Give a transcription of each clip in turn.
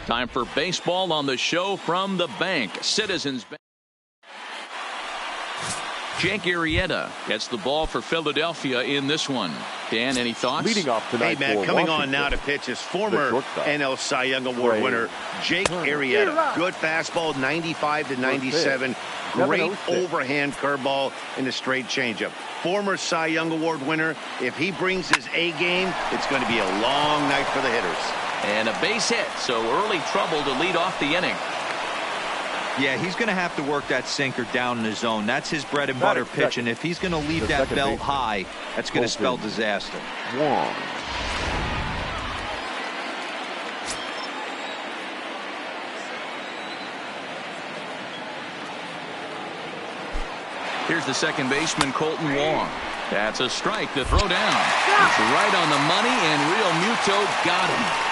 Time for baseball on the show from the bank. Citizens Bank. Jake Arrieta gets the ball for Philadelphia in this one. Dan, any thoughts? Leading off tonight, hey, Matt, coming Washington, on now to pitch his former NL Cy Young Award winner, Jake Arrieta. Good fastball, 95 to 97. Great overhand curveball and a straight changeup. Former Cy Young Award winner. If he brings his A game, it's going to be a long night for the hitters. And a base hit, so early trouble to lead off the inning. Yeah, he's going to have to work that sinker down in the zone. That's his bread and butter pitch, and if he's going to leave that belt high, that's going to spell disaster. Wong. Here's the second baseman, Colton Wong. That's a strike to throw down. It's right on the money, and Real Muto got him.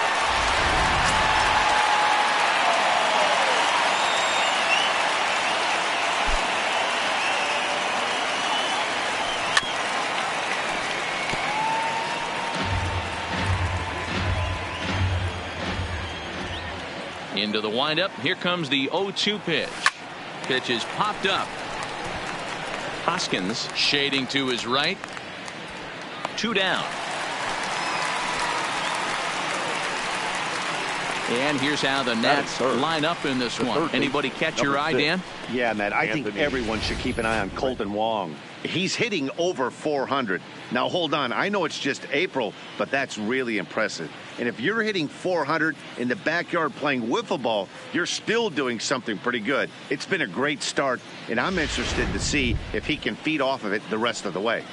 Into the windup. Here comes the 0-2 pitch. Pitch is popped up. Hoskins shading to his right. 2 down. And here's how the Nats line up in this one. Anybody catch your eye, Dan? Yeah, Matt, I think everyone should keep an eye on Colton Wong. He's hitting over 400. Now, hold on. I know it's just April, but that's really impressive. And if you're hitting 400 in the backyard playing wiffle ball, you're still doing something pretty good. It's been a great start, and I'm interested to see if he can feed off of it the rest of the way.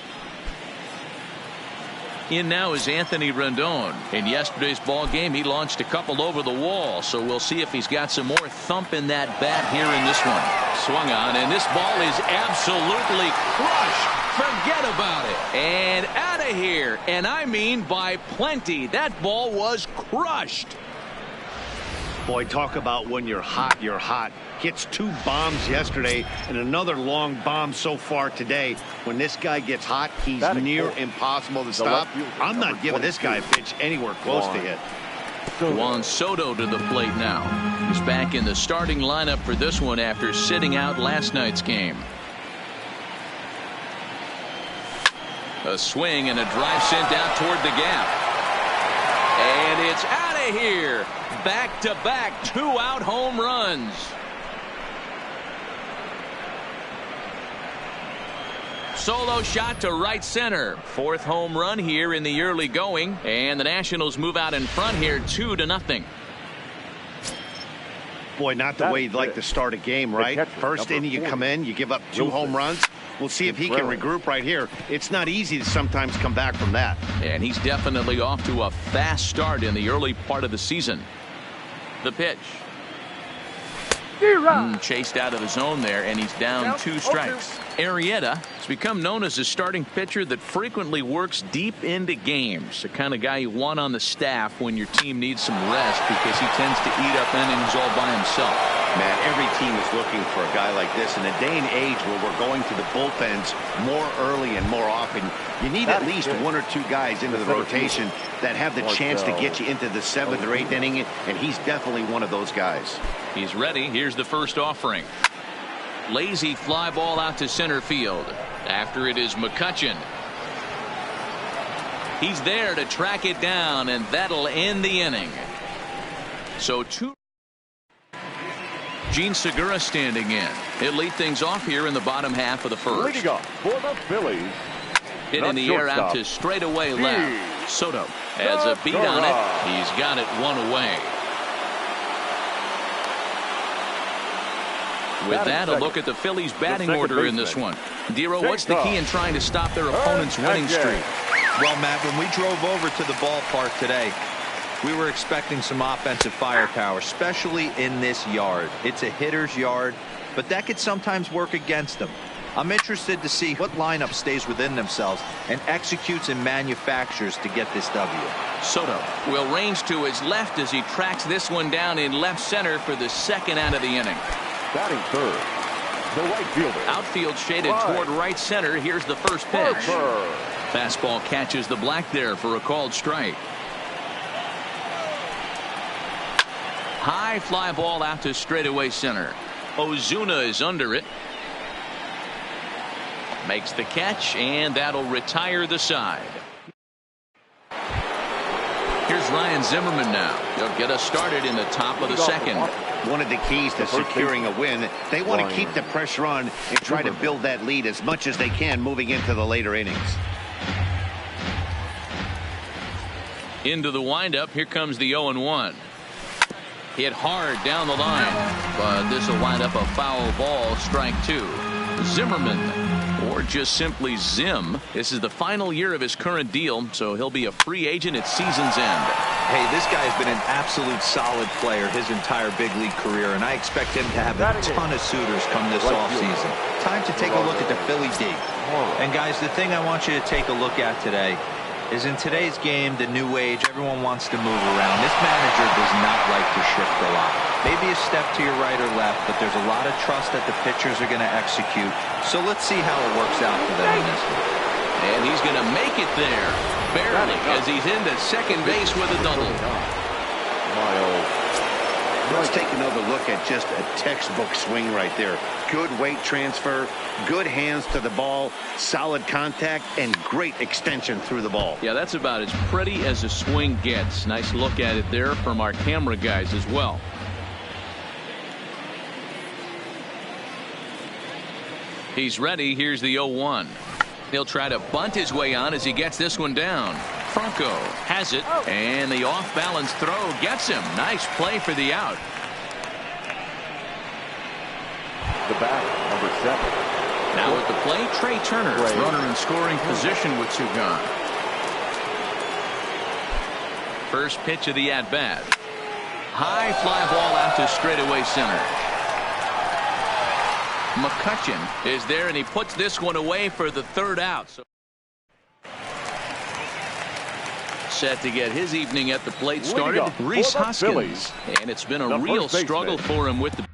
In now is Anthony Rendon. In yesterday's ball game, he launched a couple over the wall, so we'll see if he's got some more thump in that bat here in this one. Swung on, and this ball is absolutely crushed. Forget about it. And out of here. And I mean by plenty. That ball was crushed. Boy, talk about when you're hot, you're hot. Hits 2 bombs yesterday and another long bomb so far today. When this guy gets hot, he's near impossible to stop. I'm not giving this guy a pitch anywhere close to hit. Juan Soto to the plate now. He's back in the starting lineup for this one after sitting out last night's game. A swing and a drive sent out toward the gap. And it's out of here. Back-to-back 2-out home runs. Solo shot to right center. 4th home run here in the early going. And the Nationals move out in front here 2-0. Boy, not the way you'd like to start a game, right? First inning you come in, you give up 2 home runs. We'll see if he can regroup right here. It's not easy to sometimes come back from that. And he's definitely off to a fast start in the early part of the season. The pitch. Chased out of the zone there, and he's down 2 strikes. Arrieta has become known as a starting pitcher that frequently works deep into games. The kind of guy you want on the staff when your team needs some rest, because he tends to eat up innings all by himself. Man, every team is looking for a guy like this. In a day and age where we're going to the bullpens more early and more often, you need at least 1 or 2 guys into the rotation that have the chance to get you into the 7th or 8th inning, and he's definitely one of those guys. He's ready. Here's the first offering. Lazy fly ball out to center field. After it is McCutchen. He's there to track it down, and that'll end the inning. So 2. Gene Segura standing in. He'll lead things off here in the bottom half of the first. Leading up for the Phillies. Hit in the air out to straightaway left. Soto has a beat on it. He's got it 1 away. With that, a look at the Phillies batting order in this one. Dero, what's the key in trying to stop their opponent's winning streak? Well, Matt, when we drove over to the ballpark today, we were expecting some offensive firepower, especially in this yard. It's a hitter's yard, but that could sometimes work against them. I'm interested to see what lineup stays within themselves and executes and manufactures to get this W. Soto will range to his left as he tracks this one down in left center for the 2nd out of the inning. Batting 3rd, the right fielder. Outfield shaded toward right center. Here's the first pitch. Fastball catches the black there for a called strike. High fly ball out to straightaway center. Ozuna is under it. Makes the catch, and that'll retire the side. Here's Ryan Zimmerman now. He'll get us started in the top of the second. One of the keys to securing a win, they want to keep the pressure on and try to build that lead as much as they can moving into the later innings. Into the windup. Here comes the 0-1. Hit hard down the line, but this will wind up a foul ball. Strike two. Zimmerman, or just simply Zim. This is the final year of his current deal, so he'll be a free agent at season's end. Hey, this guy's been an absolute solid player his entire big league career, and I expect him to have a ton of suitors come this offseason. Time to take a look at the Philly D. And guys, the thing I want you to take a look at today is in today's game, the new age, everyone wants to move around. This manager does not like to shift a lot. Maybe a step to your right or left, but there's a lot of trust that the pitchers are going to execute. So let's see how it works out for them in this one. And he's going to make it there, barely, as he's into second base with a double. Let's take another look at just a textbook swing right there. Good weight transfer, good hands to the ball, solid contact, and great extension through the ball. Yeah, that's about as pretty as a swing gets. Nice look at it there from our camera guys as well. He's ready. Here's the 0-1. He'll try to bunt his way on as he gets this one down. Franco has it, and the off-balance throw gets him. Nice play for the out. The bat, number 7. Now at the plate, Trey Turner, runner in scoring position with two gone. First pitch of the at-bat. High fly ball out to straightaway center. McCutchen is there, and he puts this one away for the third out. So set to get his evening at the plate started, Rhys Hoskins. And it's been a real struggle for him with the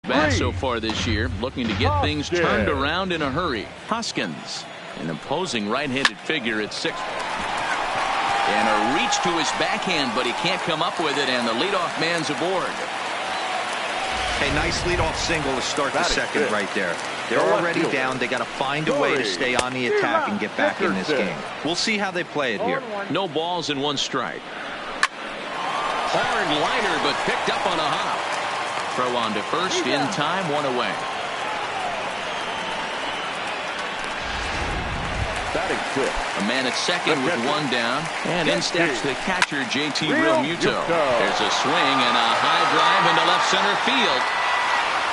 bat so far this year, looking to get things turned around in a hurry. Hoskins, an imposing right-handed figure at 6. And a reach to his backhand, but he can't come up with it, and the leadoff man's aboard. Hey, nice leadoff single to start the second right there. They're already down. They got to find a way to stay on the attack and get back in this game. We'll see how they play it here. No balls and one strike. Hard liner, but picked up on a hop. Throw on to first in time, one away. Batting fifth. A man at second with one down, and in steps the catcher JT Realmuto. There's a swing and a high drive into left center field,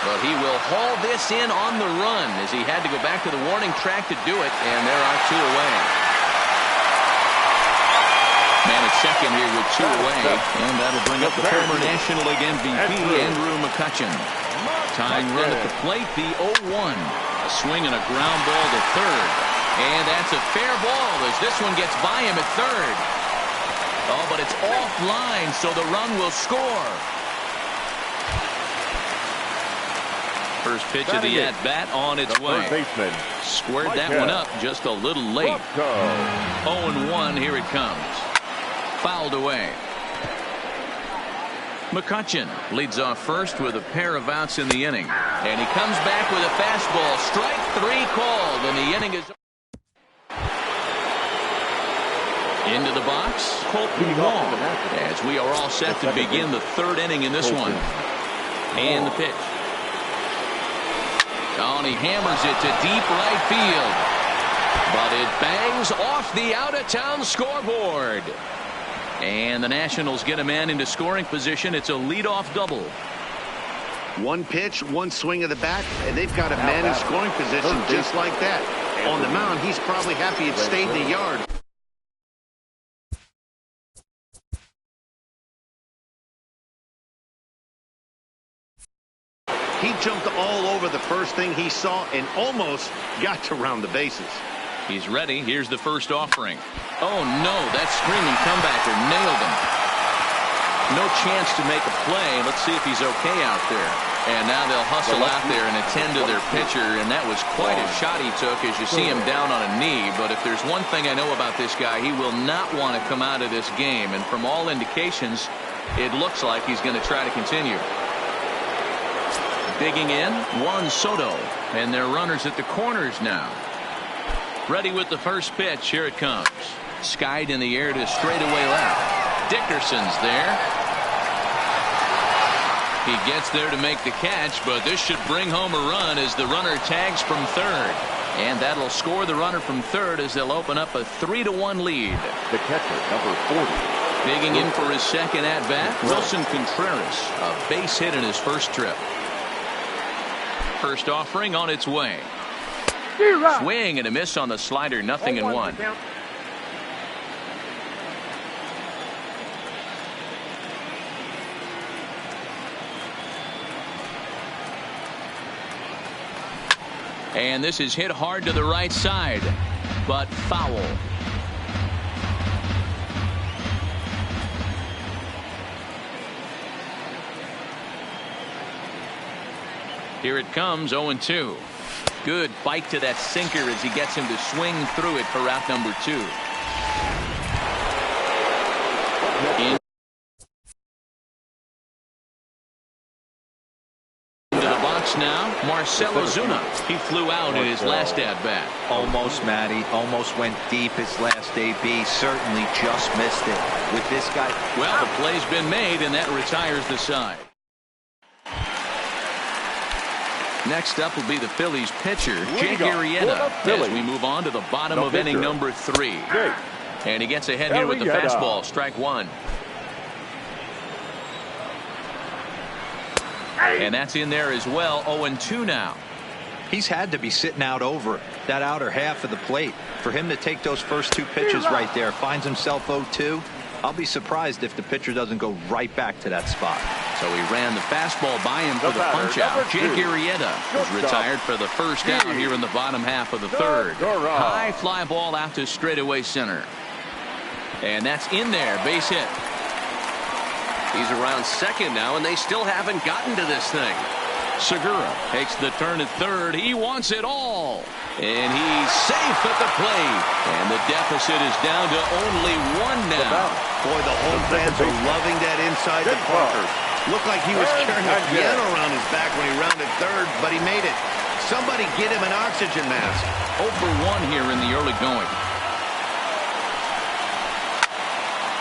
but he will haul this in on the run as he had to go back to the warning track to do it, and there are two away. Man at second here with two away, and that'll bring up the former National League MVP, Andrew McCutchen. Tying run at the plate, the 0-1. A swing and a ground ball to third. And that's a fair ball as this one gets by him at third. Oh, but it's offline, so the run will score. First pitch of the at-bat on its way. Squared that one up just a little late. 0-1, here it comes. Fouled away. McCutchen leads off first with a pair of outs in the inning. And he comes back with a fastball. Strike three called, and the inning is Into the box, Colton Wong, as we are all set to begin the third inning in this one. And the pitch. Oh, and he hammers it to deep right field. But it bangs off the out-of-town scoreboard. And the Nationals get a man into scoring position. It's a leadoff double. One pitch, one swing of the bat, and they've got a man in scoring position just like that. On the mound, he's probably happy it stayed in the yard. He jumped all over the first thing he saw and almost got to round the bases. He's ready. Here's the first offering. Oh, no, that screaming comebacker nailed him. No chance to make a play. Let's see if he's okay out there. And now they'll hustle out there and attend to their pitcher, and that was quite a shot he took as you see him down on a knee. But if there's one thing I know about this guy, he will not want to come out of this game. And from all indications, it looks like he's going to try to continue. Digging in, Juan Soto, and their runners at the corners now. Ready with the first pitch. Here it comes. Skied in the air to straightaway left. Dickerson's there. He gets there to make the catch, but this should bring home a run as the runner tags from third. And that'll score the runner from third as they'll open up a 3-1 lead. The catcher, number 40. Digging in for his second at-bat, Wilson Contreras. A base hit in his first trip. First offering on its way. Swing and a miss on the slider. 0-1. And this is hit hard to the right side, but foul. Here it comes, 0-2. Good bite to that sinker as he gets him to swing through it for out number 2. Into the box now, Marcell Ozuna. He flew out in his last at-bat. Almost, Matty. Almost went deep his last AB. Certainly just missed it. With this guy. Well, the play's been made, and that retires the side. Next up will be the Phillies pitcher, Jake Arrieta, as we move on to the bottom of inning number 3. And he gets ahead here with the fastball, strike 1. And that's in there as well, 0-2 now. He's had to be sitting out over that outer half of the plate. For him to take those first 2 pitches right there, finds himself 0-2. I'll be surprised if the pitcher doesn't go right back to that spot. So he ran the fastball by him for the punch-out. Jake Arrieta is retired for the first out here in the bottom half of the third. High fly ball out to straightaway center. And that's in there, base hit. He's around second now, and they still haven't gotten to this thing. Segura takes the turn at third. He wants it all. And he's safe at the plate. And the deficit is down to only 1 now. Boy, the home fans are loving that inside the Parker. Looked like he was carrying a piano around his back when he rounded third, but he made it. Somebody get him an oxygen mask. 0 for 1 here in the early going.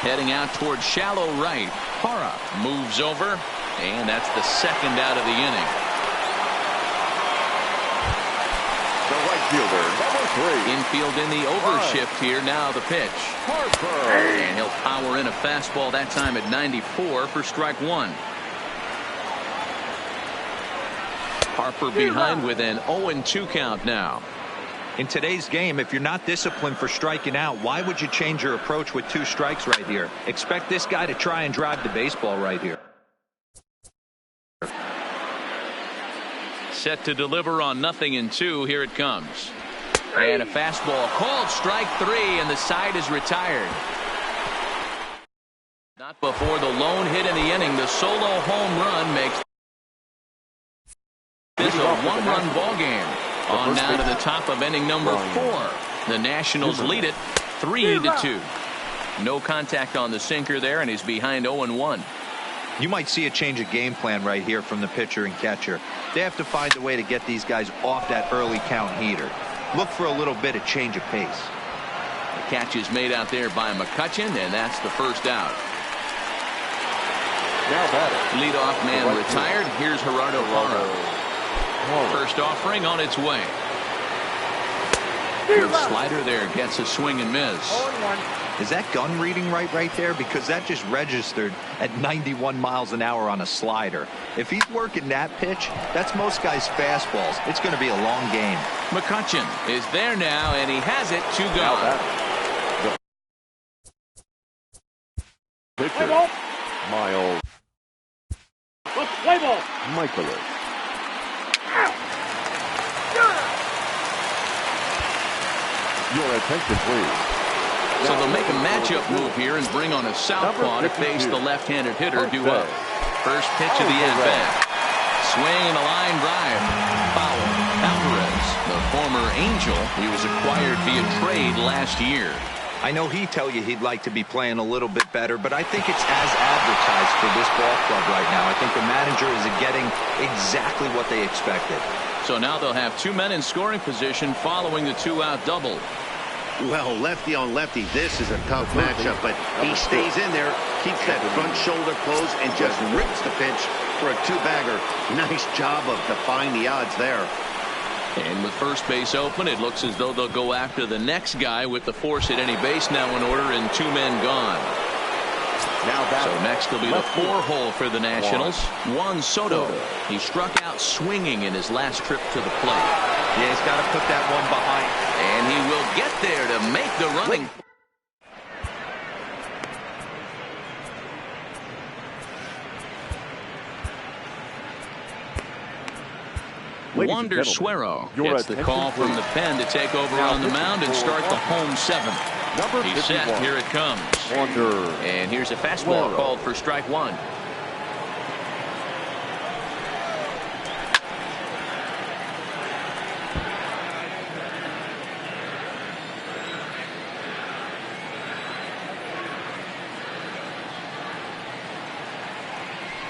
Heading out towards shallow right. Parra moves over, and that's the second out of the inning. The right fielder, number 3. Infield in the overshift here. Now the pitch. Harper. And he'll power in a fastball that time at 94 for strike 1. Harper behind with an 0-2 count now. In today's game, if you're not disciplined for striking out, why would you change your approach with 2 strikes right here? Expect this guy to try and drive the baseball right here. Set to deliver on 0-2. Here it comes. And a fastball called strike 3, and the side is retired. Not before the lone hit in the inning. The solo home run makes this a 1-run ball game. On now to the top of inning number 4. The Nationals lead it 3-2. No contact on the sinker there, and he's behind 0-1. You might see a change of game plan right here from the pitcher and catcher. They have to find a way to get these guys off that early count heater. Look for a little bit of change of pace. The catch is made out there by McCutchen, and that's the first out. Now batting. Leadoff man retired. Here's Gerardo Parra. First offering on its way. Good slider there, gets a swing and miss. Is that gun reading right there? Because that just registered at 91 miles an hour on a slider. If he's working that pitch, that's most guys' fastballs. It's going to be a long game. McCutchen is there now, and he has it. 2 gone. Pitcher, Miles Michaelis. Your attention, please. So they'll make a matchup move here and bring on a southpaw to face the left-handed hitter due up. First pitch of the at-bat. Swing and a line drive. Foul. Alvarez, the former Angel, he was acquired via trade last year. I know he'd tell you he'd like to be playing a little bit better, but I think it's as advertised for this ball club right now. I think the manager is getting exactly what they expected. So now they'll have 2 men in scoring position following the 2-out double. Well, lefty on lefty, this is a tough matchup, but he stays in there, keeps that front shoulder closed, and just rips the pitch for a 2-bagger. Nice job of defying the odds there. And with first base open, it looks as though they'll go after the next guy with the force at any base now in order and 2 men gone. So next will be the 4-hole for the Nationals. Juan Soto. He struck out swinging in his last trip to the plate. Yeah, he's got to put that one behind. And he will get there to make the running. Wander Suero gets the call from the pen to take over on the mound and start the home 7th. He's set. Here it comes. And here's a fastball called for strike 1.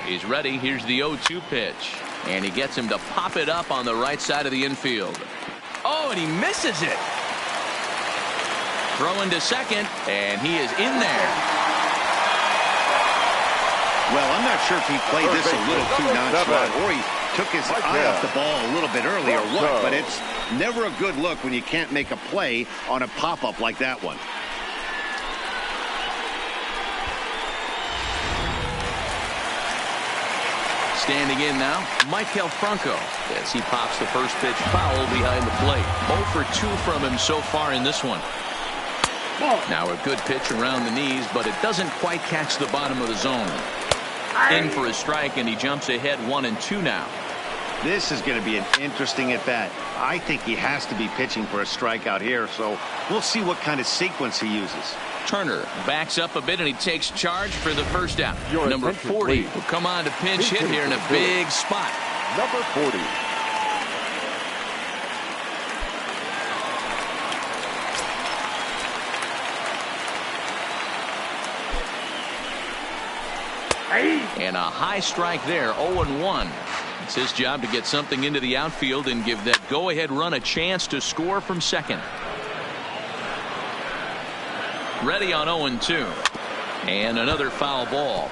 He's ready. Here's the 0-2 pitch. And he gets him to pop it up on the right side of the infield. Oh, and he misses it. Throwing to second, and he is in there. Well, I'm not sure if he played this a little too nonchalant, or he took his eye off the ball a little bit early or what, but it's never a good look when you can't make a play on a pop-up like that one. Standing in now, Maikel Franco, as he pops the first pitch foul behind the plate. 0 for 2 from him so far in this one. Now a good pitch around the knees, but it doesn't quite catch the bottom of the zone. In for a strike, and he jumps ahead 1-2 now. This is going to be an interesting at-bat. I think he has to be pitching for a strikeout here, so we'll see what kind of sequence he uses. Turner backs up a bit, and he takes charge for the first out. Number 40 will come on to pinch hit here in a big spot. Number 40. And a high strike there, 0-1. It's his job to get something into the outfield and give that go-ahead run a chance to score from second. Ready on 0-2. And another foul ball.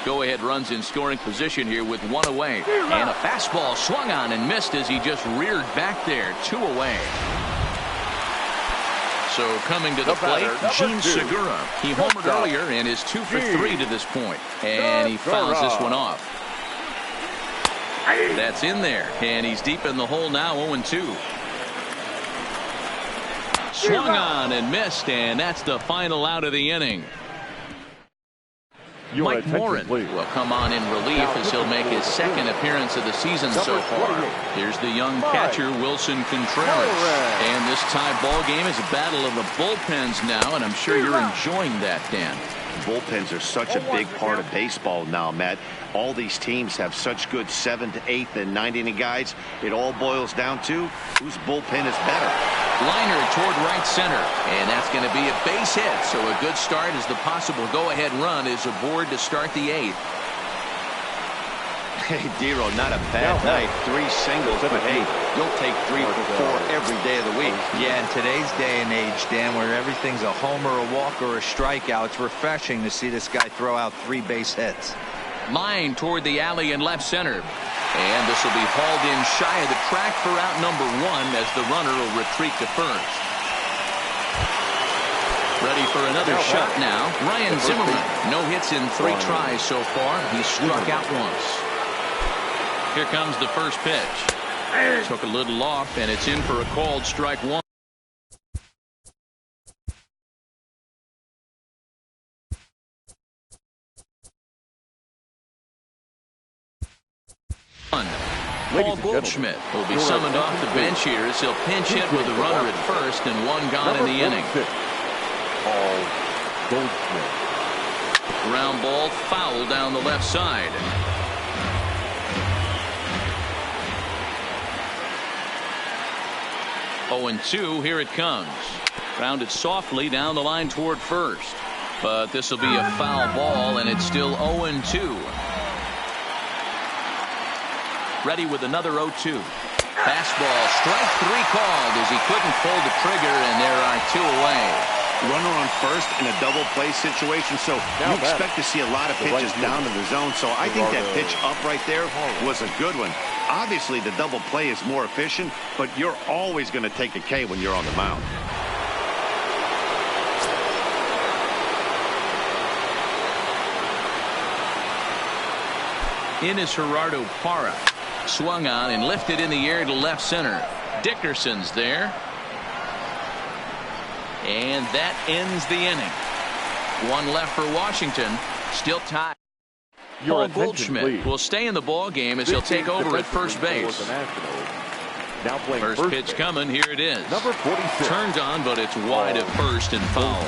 Go-ahead runs in scoring position here with 1 away. And a fastball swung on and missed as he just reared back there. 2 away. So coming to the plate, Gene Segura. He homered earlier and is 2 for 3 to this point. And he fouls this one off. That's in there. And he's deep in the hole now, 0-2. Swung on and missed, and that's the final out of the inning. Mike Morin will come on in relief as he'll make his second appearance of the season so far. Here's the young catcher, Wilson Contreras. And this tie ball game is a battle of the bullpens now, and I'm sure you're enjoying that, Dan. Bullpens are such a big part of baseball now, Matt. All these teams have such good 7th, 8th, and 9th inning guys. It all boils down to whose bullpen is better. Liner toward right center, and that's going to be a base hit. So a good start as the possible go-ahead run is aboard to start the 8th. Hey, Dero, not a bad night. 3 singles, but hey, you'll take 3 for 4 every day of the week. Yeah, in today's day and age, Dan, where everything's a homer, a walk, or a strikeout, it's refreshing to see this guy throw out 3 base hits. Line toward the alley in left center. And this will be hauled in shy of the track for out number 1 as the runner will retreat to first. Ready for another shot now. Ryan Zimmerman. No hits in 3 tries so far. He struck out once. Here comes the first pitch. Took a little off, and it's in for a called strike 1. Paul Goldschmidt will be summoned off the bench here as he'll pinch hit with a runner at first and 1 gone in the inning. Paul Goldschmidt. Ground ball foul down the left side. Oh, and 2, here it comes. Grounded softly down the line toward first. But this will be a foul ball, and it's still 0-2. Ready with another 0-2. Fastball, strike 3 called as he couldn't pull the trigger, and there are 2 away. Runner on first in a double play situation, so you expect to see a lot of pitches down to the zone. So I think that pitch up right there was a good one. Obviously, the double play is more efficient, but you're always going to take a K when you're on the mound. In is Gerardo Parra. Swung on and lifted in the air to left center. Dickerson's there. And that ends the inning. 1 left for Washington. Still tied. Paul Goldschmidt will stay in the ball game as he'll take over at first base. First pitch coming. Here it is. Number 46. Turned on, but it's wide at first and foul.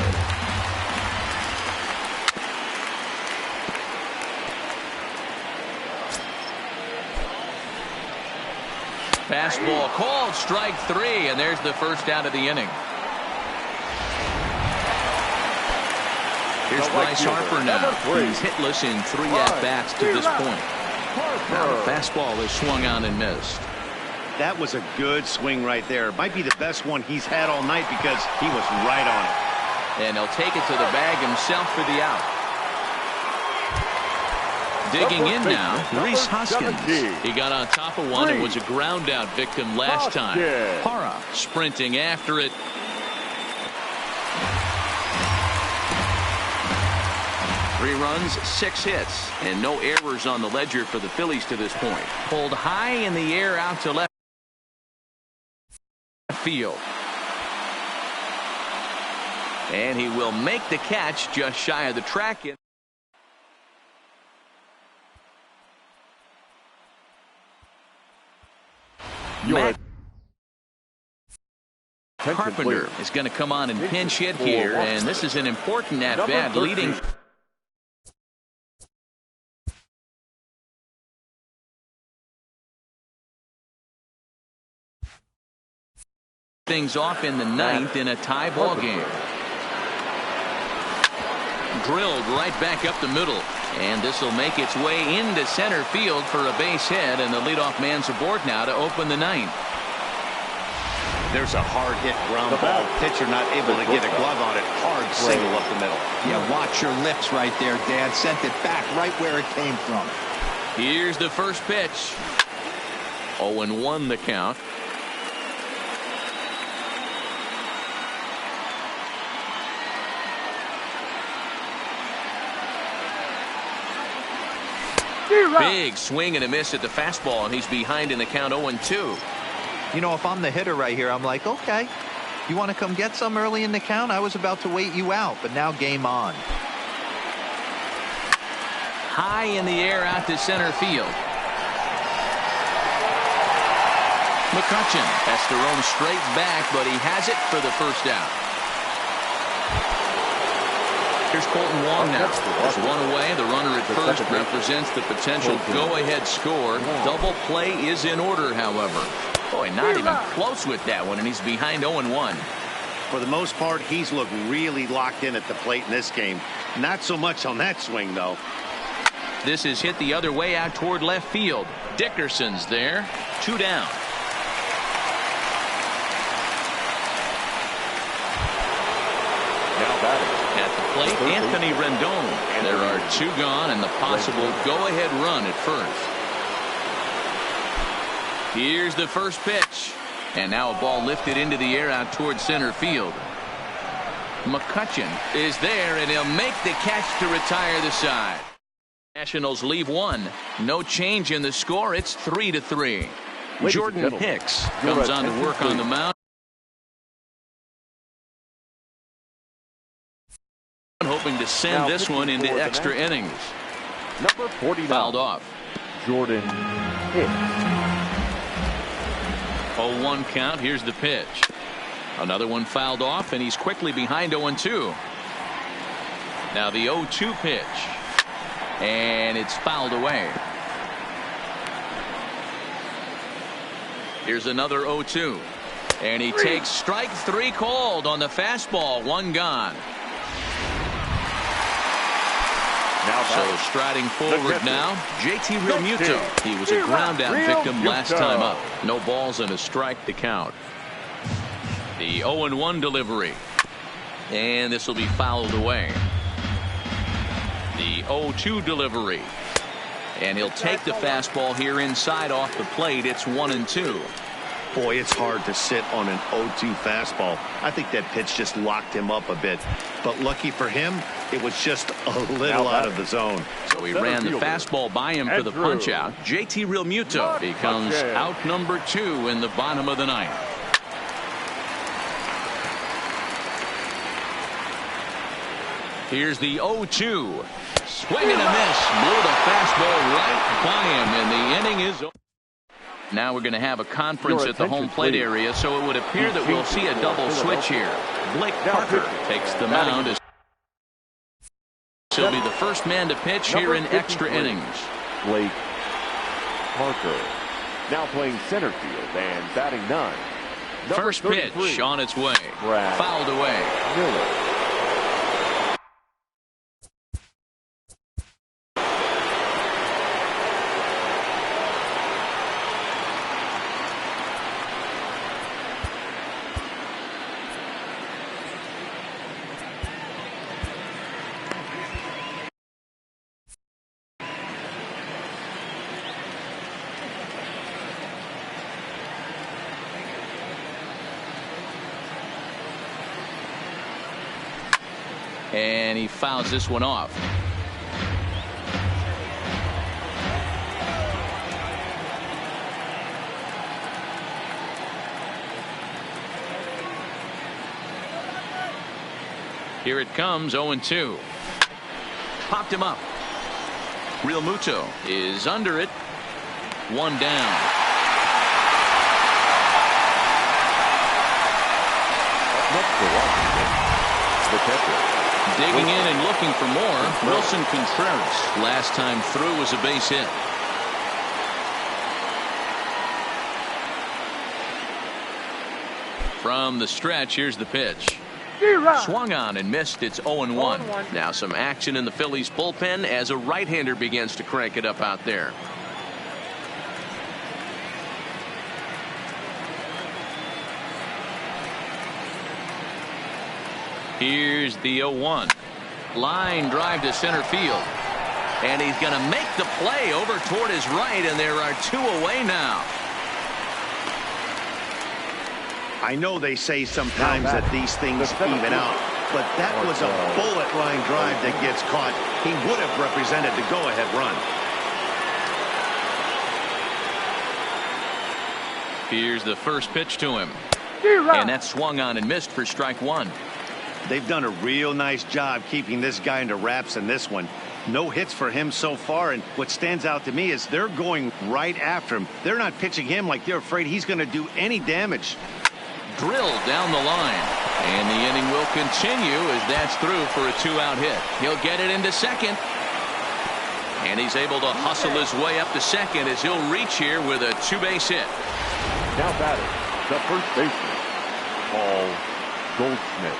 Fastball called strike 3, and there's the first out of the inning. Here's Bryce Harper now. He's hitless in 3 at-bats to this point. Now the fastball is swung on and missed. That was a good swing right there. It might be the best one he's had all night because he was right on it. And he'll take it to the bag himself for the out. Digging in now, Rhys Hoskins. He got on top of one and was a ground out victim last time. Parra sprinting after it. Three runs, 6 hits, and no errors on the ledger for the Phillies to this point. Pulled high in the air out to left field. And he will make the catch just shy of the track. Carpenter is going to come on and pinch hit here, and this is an important at-bat leading things off in the 9th in a tie ball game. Drilled right back up the middle, and this will make its way into center field for a base hit, and the leadoff man's aboard now to open the 9th. There's a hard hit ground ball. Pitcher not able to get a glove on it. Hard single up the middle. Yeah, watch your lips right there, Dad. Sent it back right where it came from. Here's the first pitch. 0-1 the count. Big swing and a miss at the fastball, and he's behind in the count 0-2. You know, if I'm the hitter right here, I'm like, okay, you want to come get some early in the count? I was about to wait you out, but now game on. High in the air out to center field. McCutchen has to roam straight back, but he has it for the first out. Here's Colton Wong now. There's one away. The runner at first represents the potential go-ahead score. Double play is in order, however. Boy, not even close with that one, and he's behind 0-1. For the most part, he's looked really locked in at the plate in this game. Not so much on that swing, though. this is hit the other way out toward left field. Dickerson's there. 2 down. Now batting. At the plate, Anthony Rendon. There are 2 gone and the possible go-ahead run at first. Here's the first pitch. And now a ball lifted into the air out toward center field. McCutchen is there, and he'll make the catch to retire the side. Nationals leave 1. No change in the score. It's 3-3. Jordan Hicks comes on to work on the mound. Hoping to send this one into extra innings. Number 49. Fouled off. Jordan Hicks. 0-1 count. Here's the pitch. Another one fouled off, and he's quickly behind 0-2. Now the 0-2 pitch. And it's fouled away. Here's another 0-2. And he takes strike 3 called on the fastball. 1 gone. So striding forward now, JT Realmuto. He was a ground out victim last time up. No balls and a strike to count. The 0-1 delivery. And this will be fouled away. The 0-2 delivery. And he'll take the fastball here inside off the plate. It's 1-2. Boy, it's hard to sit on an 0-2 fastball. I think that pitch just locked him up a bit. But lucky for him, it was just a little out of the zone. So he ran the fastball by him for the punch out. JT Realmuto becomes out number 2 in the bottom of the 9th. Here's the 0-2. Swing and a miss. Blew the fastball right by him, and the inning is over. Now we're going to have a conference at the home plate area, so it would appear that we'll see a double switch here. Blake Parker takes the mound as he'll be the first man to pitch here in extra innings. Blake Parker now playing center field and batting 9. First pitch on its way. Fouled away. Miller. And he fouls this one off. Here it comes, 0-2. Popped him up. Realmuto is under it. 1 down. Next for Washington, the catcher. Digging in and looking for more, Wilson Contreras. Last time through was a base hit. From the stretch, here's the pitch. Swung on and missed. It's 0-1. Now some action in the Phillies bullpen as a right-hander begins to crank it up out there. Here's the 0-1. Line drive to center field. And he's going to make the play over toward his right, and there are 2 away now. I know they say sometimes that these things even out, but that was a bullet line drive that gets caught. He would have represented the go-ahead run. Here's the first pitch to him. And that swung on and missed for strike 1. They've done a real nice job keeping this guy into wraps in this one. No hits for him so far, and what stands out to me is they're going right after him. They're not pitching him like they're afraid he's going to do any damage. Drilled down the line, and the inning will continue as that's through for a 2-out hit. He'll get it into second, and he's able to hustle his way up to second as he'll reach here with a 2-base hit. Now batting, the first baseman, Paul Goldschmidt.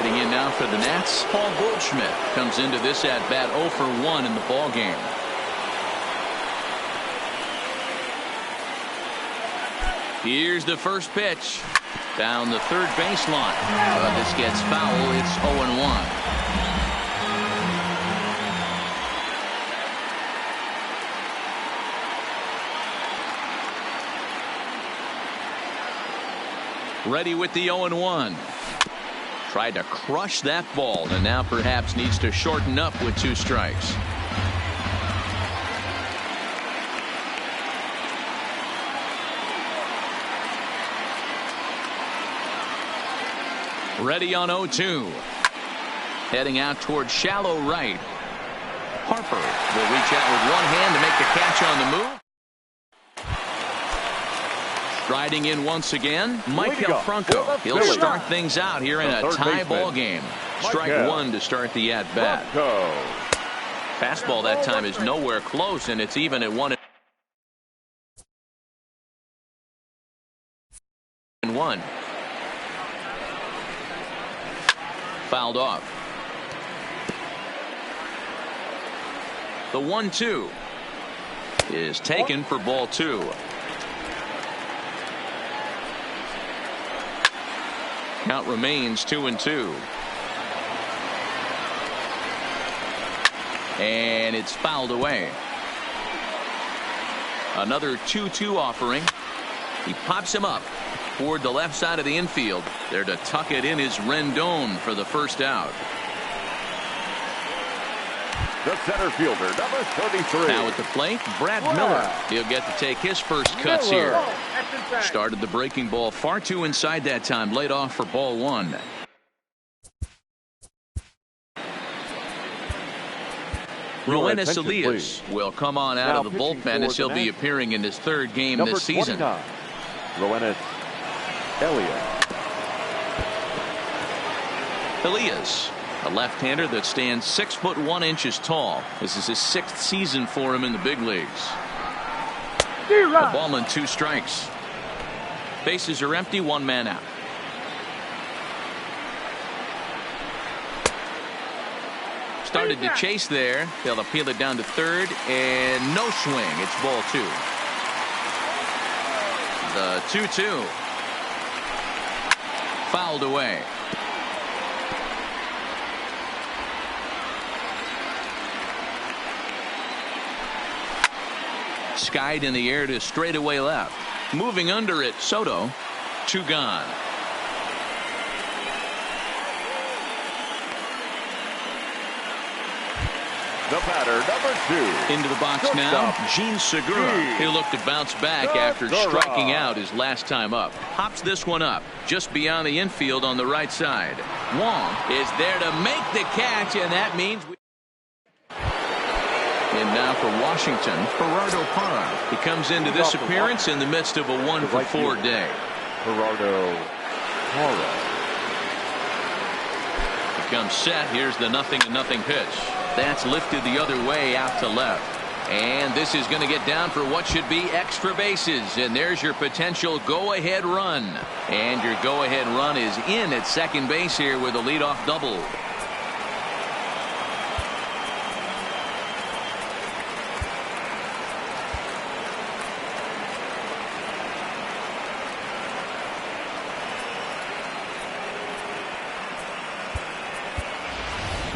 Batting in now for the Nats, Paul Goldschmidt comes into this at bat 0 for 1 in the ball game. Here's the first pitch down the third baseline. But this gets foul. It's 0-1. Ready with the 0-1. Tried to crush that ball, and now perhaps needs to shorten up with 2 strikes. Ready on 0-2. Heading out towards shallow right. Harper will reach out with one hand to make the catch on the move. Striding in once again, Maikel Franco. He'll start things out here in a tie ball game. Strike 1 to start the at-bat. Fastball that time is nowhere close, and it's even at 1-1. Fouled off. The 1-2 is taken for ball 2. Count remains 2-2. And it's fouled away. Another 2-2 offering. He pops him up toward the left side of the infield. There to tuck it in is Rendon for the first out. The center fielder, number 33. Now at the plate, Brad Miller. He'll get to take his first cuts here. Started the breaking ball far too inside that time. Laid off for ball 1. Roenis Elias will come on out of the bullpen as he'll be appearing in his 3rd game this season. Roenis Elias. Elias, a left-hander that stands 6 foot 1 inches tall. This is his 6th season for him in the big leagues. A ball and 2 strikes. Bases are empty, 1 man out. Started to chase there. They'll appeal it down to 3rd, and no swing. It's ball 2. The 2-2. Fouled away. Skied in the air to straightaway left. Moving under it, Soto. 2 gone. The batter, number 2. Into the box now, Gene Segura. He'll look to bounce back after striking out his last time up. Hops this one up just beyond the infield on the right side. Wong is there to make the catch, and that means and now for Washington, Gerardo Parra. He comes into this appearance in the midst of a 1-for-4 day. Gerardo Parra. He comes set. Here's the 0-0 pitch. That's lifted the other way out to left. And this is going to get down for what should be extra bases. And there's your potential go-ahead run. And your go-ahead run is in at second base here with a leadoff double.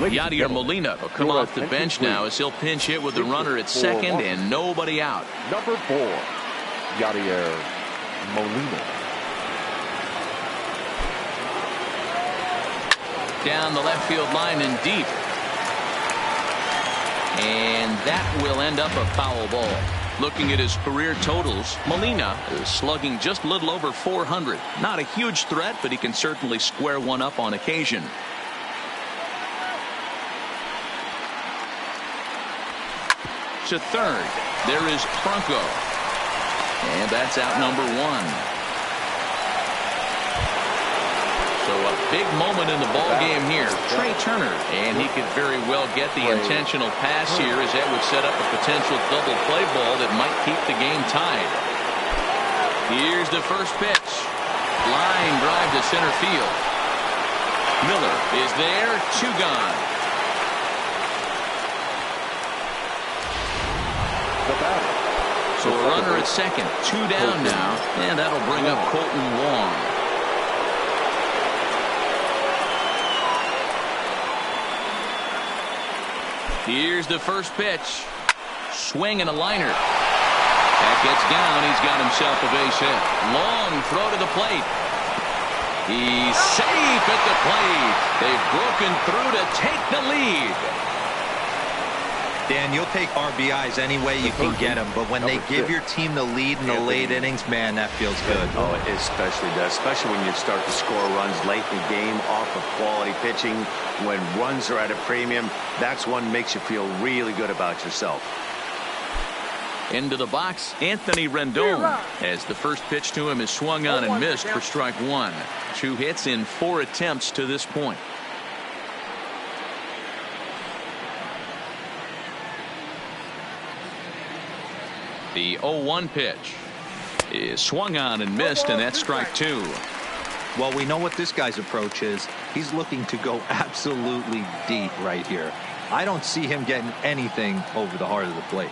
Yadier Molina will come off the bench now as he'll pinch hit with the runner at second and nobody out. Number 4, Yadier Molina. Down the left field line and deep. And that will end up a foul ball. Looking at his career totals, Molina is slugging just a little over 400. Not a huge threat, but he can certainly square one up on occasion. To third, there is Franco, and that's out number 1. So a big moment in the ball game here. Trey Turner, and he could very well get the intentional pass here as that would set up a potential double play ball that might keep the game tied. Here's the first pitch. Line drive to center field. Miller is there, 2 gone. The batter. So a runner at second, 2 down now, and that'll bring up Colton Wong. Here's the first pitch. Swing and a liner. That gets down. He's got himself a base hit. Long throw to the plate. He's safe at the plate. They've broken through to take the lead. Dan, you'll take RBIs any way you can get them, but when they give your team the lead in the late innings, man, that feels good. Oh, it especially does, especially when you start to score runs late in the game off of quality pitching. When runs are at a premium, that's one makes you feel really good about yourself. Into the box, Anthony Rendon, as the first pitch to him is swung on and missed for strike 1. 2 hits in 4 attempts to this point. The 0-1 pitch is swung on and missed, and that's strike 2. Well, we know what this guy's approach is. He's looking to go absolutely deep right here. I don't see him getting anything over the heart of the plate.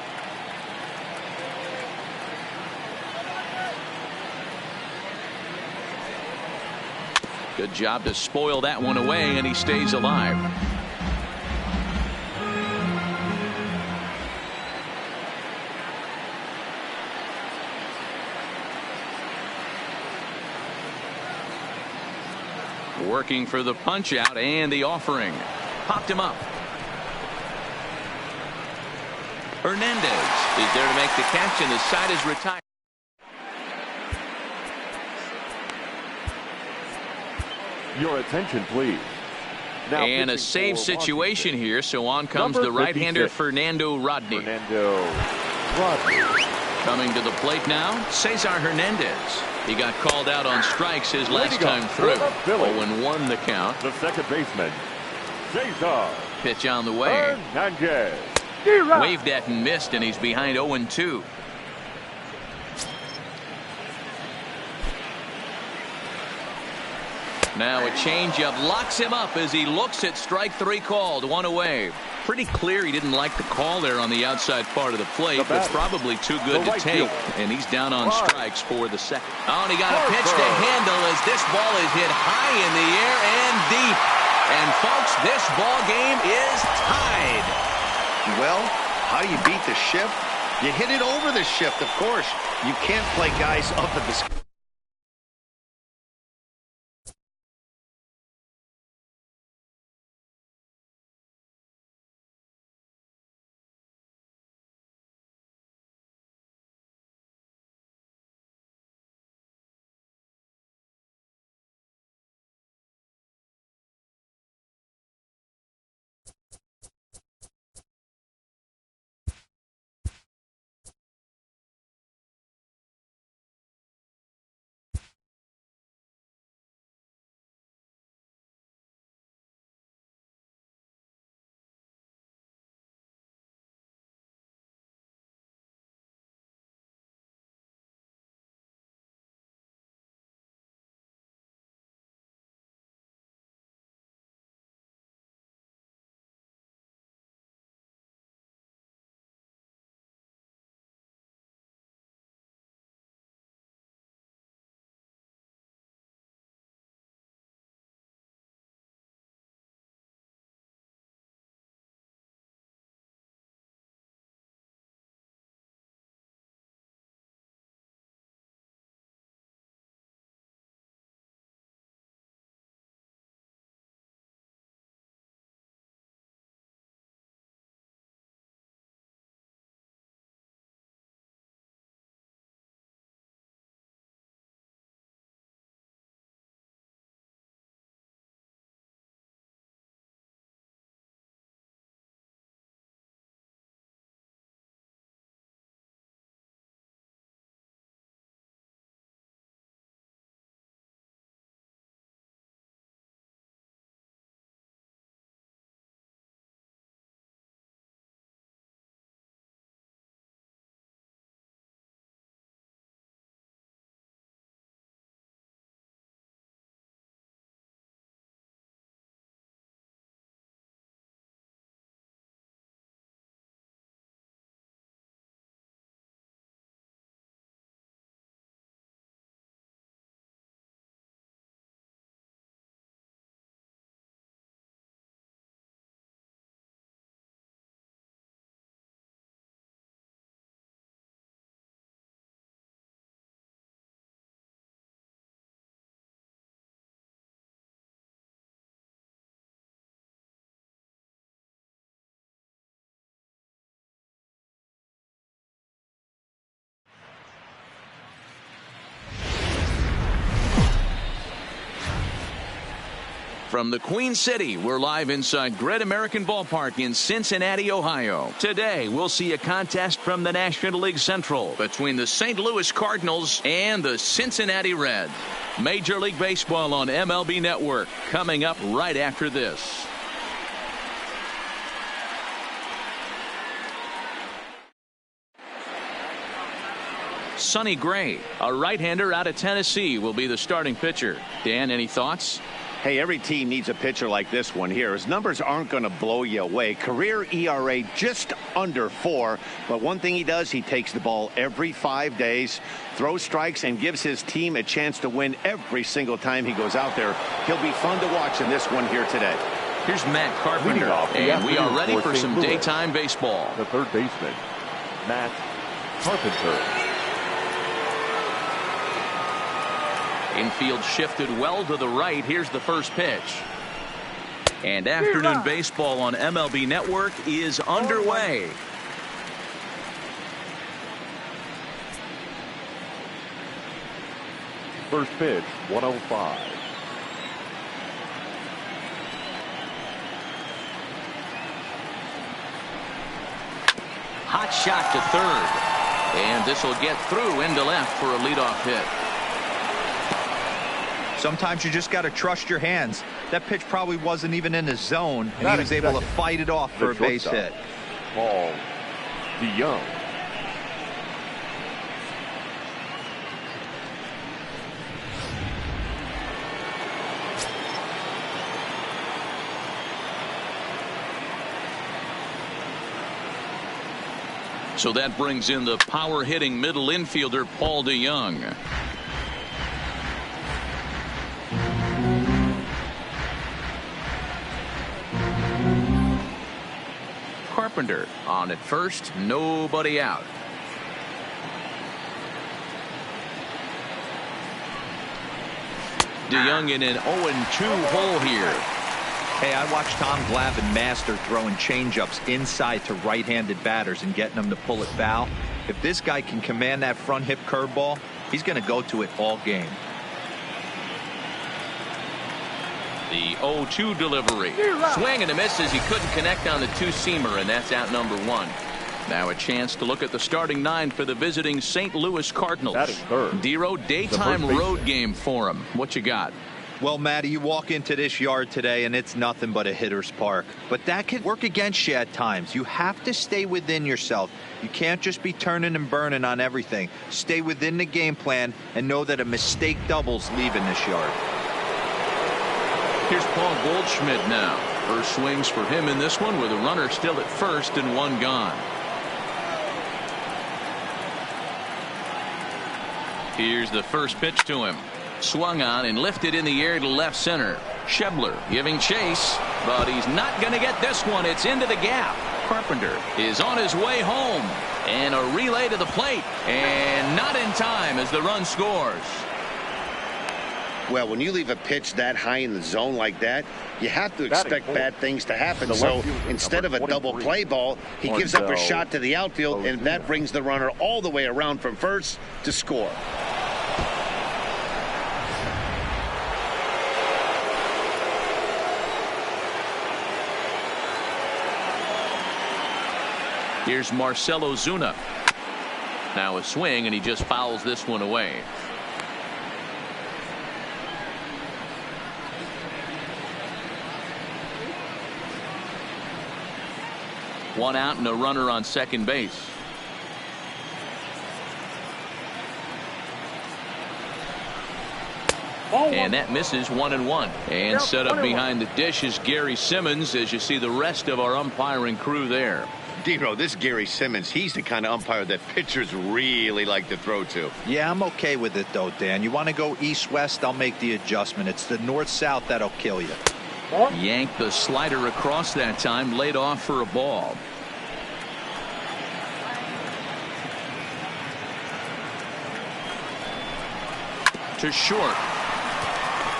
Good job to spoil that one away, and he stays alive. Working for the punch out and the offering. Popped him up. Hernandez is there to make the catch, and the side is retired. Your attention, please. Now and a save situation here, so on comes Number the right-hander 56. Fernando Rodney. Coming to the plate now, Cesar Hernandez. He got called out on strikes his last time through. 0-1 the count. The second baseman, Cesar Pitch on the way. Hernandez. Waved at and missed, and he's behind 0-2. Now a changeup locks him up as he looks at strike 3 called. 1 away. Pretty clear he didn't like the call there on the outside part of the plate, but probably too good to take. And he's down on strikes for the second. Oh, and he got a pitch to handle as this ball is hit high in the air and deep. And folks, this ball game is tied. Well, how do you beat the shift? You hit it over the shift, of course. You can't play guys up at the from the Queen City, we're live inside Great American Ballpark in Cincinnati, Ohio. Today, we'll see a contest from the National League Central between the St. Louis Cardinals and the Cincinnati Reds. Major League Baseball on MLB Network coming up right after this. Sonny Gray, a right-hander out of Tennessee, will be the starting pitcher. Dan, any thoughts? Hey, every team needs a pitcher like this one here. His numbers aren't going to blow you away. Career ERA just under 4. But one thing he does, he takes the ball every 5 days, throws strikes, and gives his team a chance to win every single time he goes out there. He'll be fun to watch in this one here today. Here's Matt Carpenter, and we are ready for some daytime baseball. The third baseman, Matt Carpenter. Infield shifted well to the right. Here's the first pitch. And afternoon baseball on MLB Network is underway. First pitch, 105. Hot shot to third. And this will get through into left for a leadoff hit. Sometimes you just got to trust your hands. That pitch probably wasn't even in the zone, and he was able to fight it off for a base hit. Paul DeYoung. So that brings in the power-hitting middle infielder, Paul DeYoung. Carpenter on at first, nobody out. DeYoung in an 0-2 hole here. Hey, I watched Tom Glavine master throwing changeups inside to right-handed batters and getting them to pull it foul. If this guy can command that front hip curveball, he's going to go to it all game. The 0-2 delivery. Swing and a miss as he couldn't connect on the two-seamer, and that's out number 1. Now a chance to look at the starting 9 for the visiting St. Louis Cardinals. That is third. Dero, daytime road game for him. What you got? Well, Matty, you walk into this yard today and it's nothing but a hitter's park. But that can work against you at times. You have to stay within yourself. You can't just be turning and burning on everything. Stay within the game plan and know that a mistake doubles leaving this yard. Here's Paul Goldschmidt now. First swings for him in this one with a runner still at first and 1 gone. Here's the first pitch to him. Swung on and lifted in the air to left center. Schebler giving chase, but he's not going to get this one. It's into the gap. Carpenter is on his way home. And a relay to the plate. And not in time as the run scores. Well, when you leave a pitch that high in the zone like that, you have to expect bad things to happen. So instead of a double play ball, he gives up a shot to the outfield, and that brings the runner all the way around from first to score. Here's Marcell Ozuna. Now a swing, and he just fouls this one away. One out and a runner on second base. And that misses 1-1. And set up behind the dish is Gary Simmons as you see the rest of our umpiring crew there. Dero, this Gary Simmons, he's the kind of umpire that pitchers really like to throw to. Yeah, I'm okay with it, though, Dan. You want to go east-west, I'll make the adjustment. It's the north-south that'll kill you. Yanked the slider across that time, laid off for a ball. To short.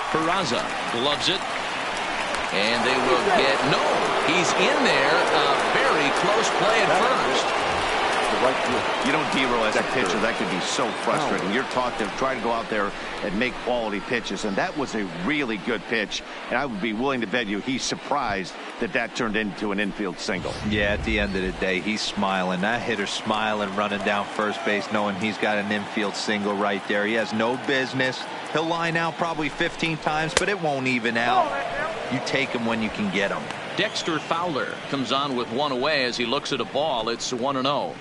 Peraza gloves it. And they will get, no, he's in there. A very close play at first. the right field. You know, Dero, as a Dexter. pitcher, that could be so frustrating. You're taught to try to go out there and make quality pitches, and that was a really good pitch. And I would be willing to bet you he's surprised that that turned into an infield single. Yeah, at the end of the day, he's smiling. That hitter's smiling, running down first base, knowing he's got an infield single right there. He has no business. He'll line out probably 15 times, but it won't even out. You take him when you can get him. Dexter Fowler comes on with one away as he looks at a ball. It's 1-0.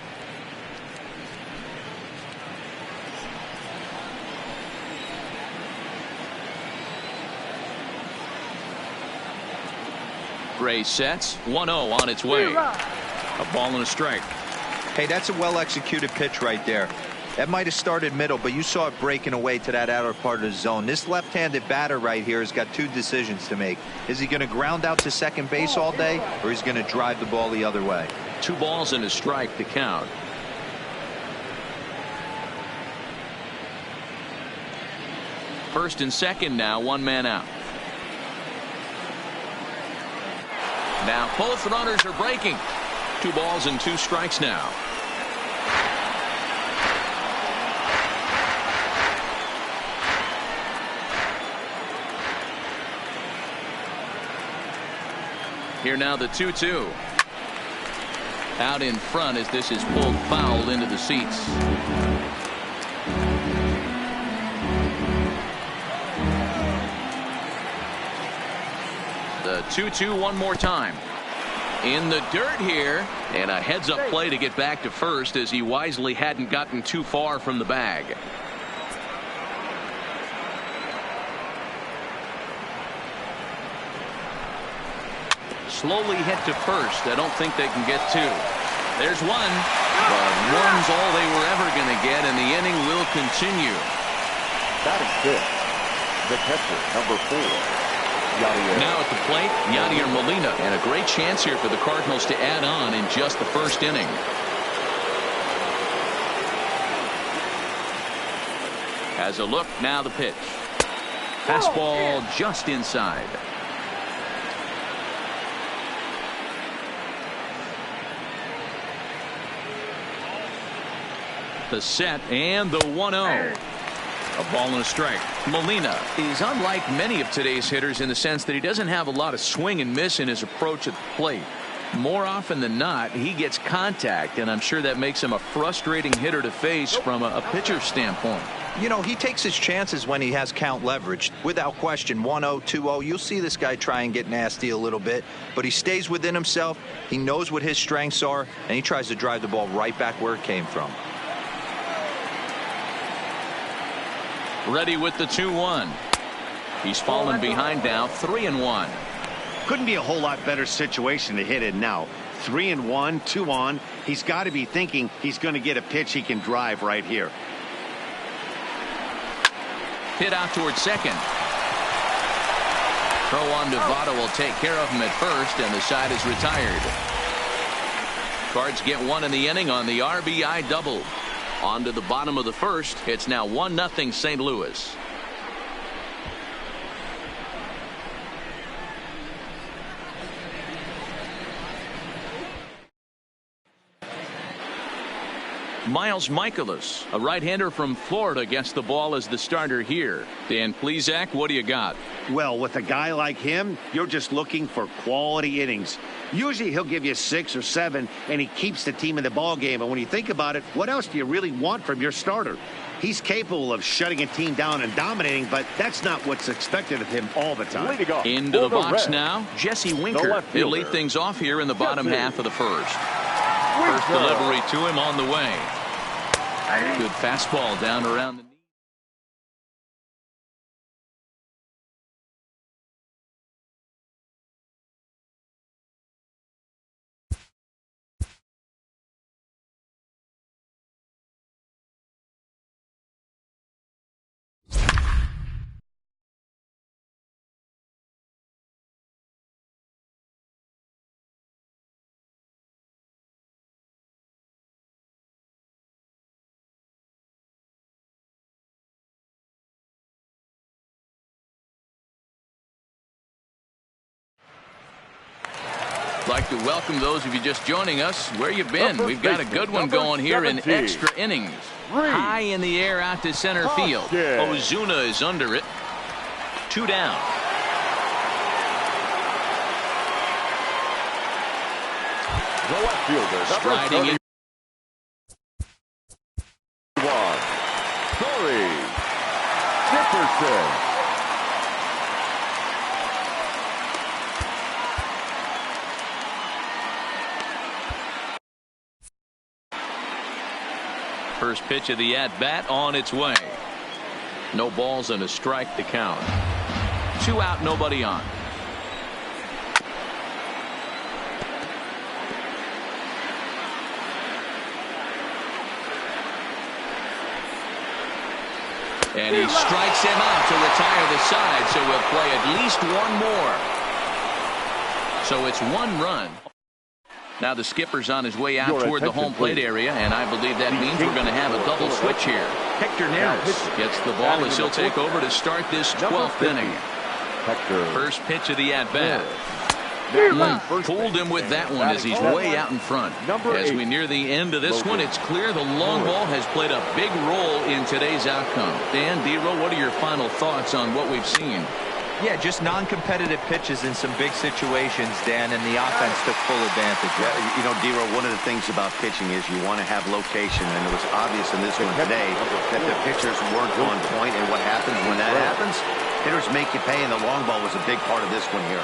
Gray sets 1-0 on its way. A ball and a strike. Hey, that's a well-executed pitch right there. That might have started middle, but you saw it breaking away to that outer part of the zone. This left-handed batter right here has got two decisions to make. Is he going to ground out to second base all day, or is he going to drive the ball the other way? 2 balls and a strike to count. First and second now, 1 man out. Now both runners are breaking. 2 balls and 2 strikes now. Here now the 2-2. Out in front as this is pulled foul into the seats. The 2-2 one more time. In the dirt here, and a heads-up play to get back to first as he wisely hadn't gotten too far from the bag. Slowly hit to first. I don't think they can get 2. There's 1, but 1's all they were ever going to get, and the inning will continue. Batting fifth, the catcher, number 4, Yadier. Now at the plate, Yadier Molina, and a great chance here for the Cardinals to add on in just the first inning. Has a look, now the pitch. Fastball just inside. The set and the 1-0. A ball and a strike. Molina is unlike many of today's hitters in the sense that he doesn't have a lot of swing and miss in his approach at the plate. More often than not, he gets contact, and I'm sure that makes him a frustrating hitter to face from a pitcher's standpoint. You know, he takes his chances when he has count leverage. Without question, 1-0, 2-0, you'll see this guy try and get nasty a little bit, but he stays within himself. He knows what his strengths are, and he tries to drive the ball right back where it came from. Ready with the 2-1. He's fallen behind now, 3-1. Couldn't be a whole lot better situation to hit in now. 3-1, 2 on. He's got to be thinking he's going to get a pitch he can drive right here. Hit out towards second. Throw on to Votto will take care of him at first, and the side is retired. Cards get 1 in the inning on the RBI double. On to the bottom of the first. It's now 1-0 St. Louis. Miles Michaelis, a right-hander from Florida, gets the ball as the starter here. Dan Plesac, what do you got? Well, with a guy like him, you're just looking for quality innings. Usually he'll give you 6 or 7, and he keeps the team in the ball game. And when you think about it, what else do you really want from your starter? He's capable of shutting a team down and dominating, but that's not what's expected of him all the time. Into the box now, Jesse Winker. He'll lead things off here in the bottom half of the first. First delivery to him on the way. Good fastball down around the Like to welcome those of you just joining us. Where you been? We've got a good one going here in extra innings. High in the air out to center field. Ozuna is under it. 2 down. The left fielder, striding in. Corey Dickerson. First pitch of the at-bat on its way. No balls and a strike to count. 2 out, nobody on. And he strikes him out to retire the side, so we'll play at least one more. So it's 1 run. Now the skipper's on his way out toward the home plate area, and I believe that means we're going to have a double switch here. Hector Neris gets the ball as he'll take over to start this 12th inning. First pitch of the at-bat. Fooled him with that one as he's way out in front. As we near the end of this one, it's clear the long ball has played a big role in today's outcome. Dan, Dero, what are your final thoughts on what we've seen? Yeah, just non-competitive pitches in some big situations, Dan, and the offense took full advantage. Yeah, you know, Dero, one of the things about pitching is you want to have location, and it was obvious in this one today that the pitchers weren't on point, and what happens when that happens? Hitters make you pay, and the long ball was a big part of this one here.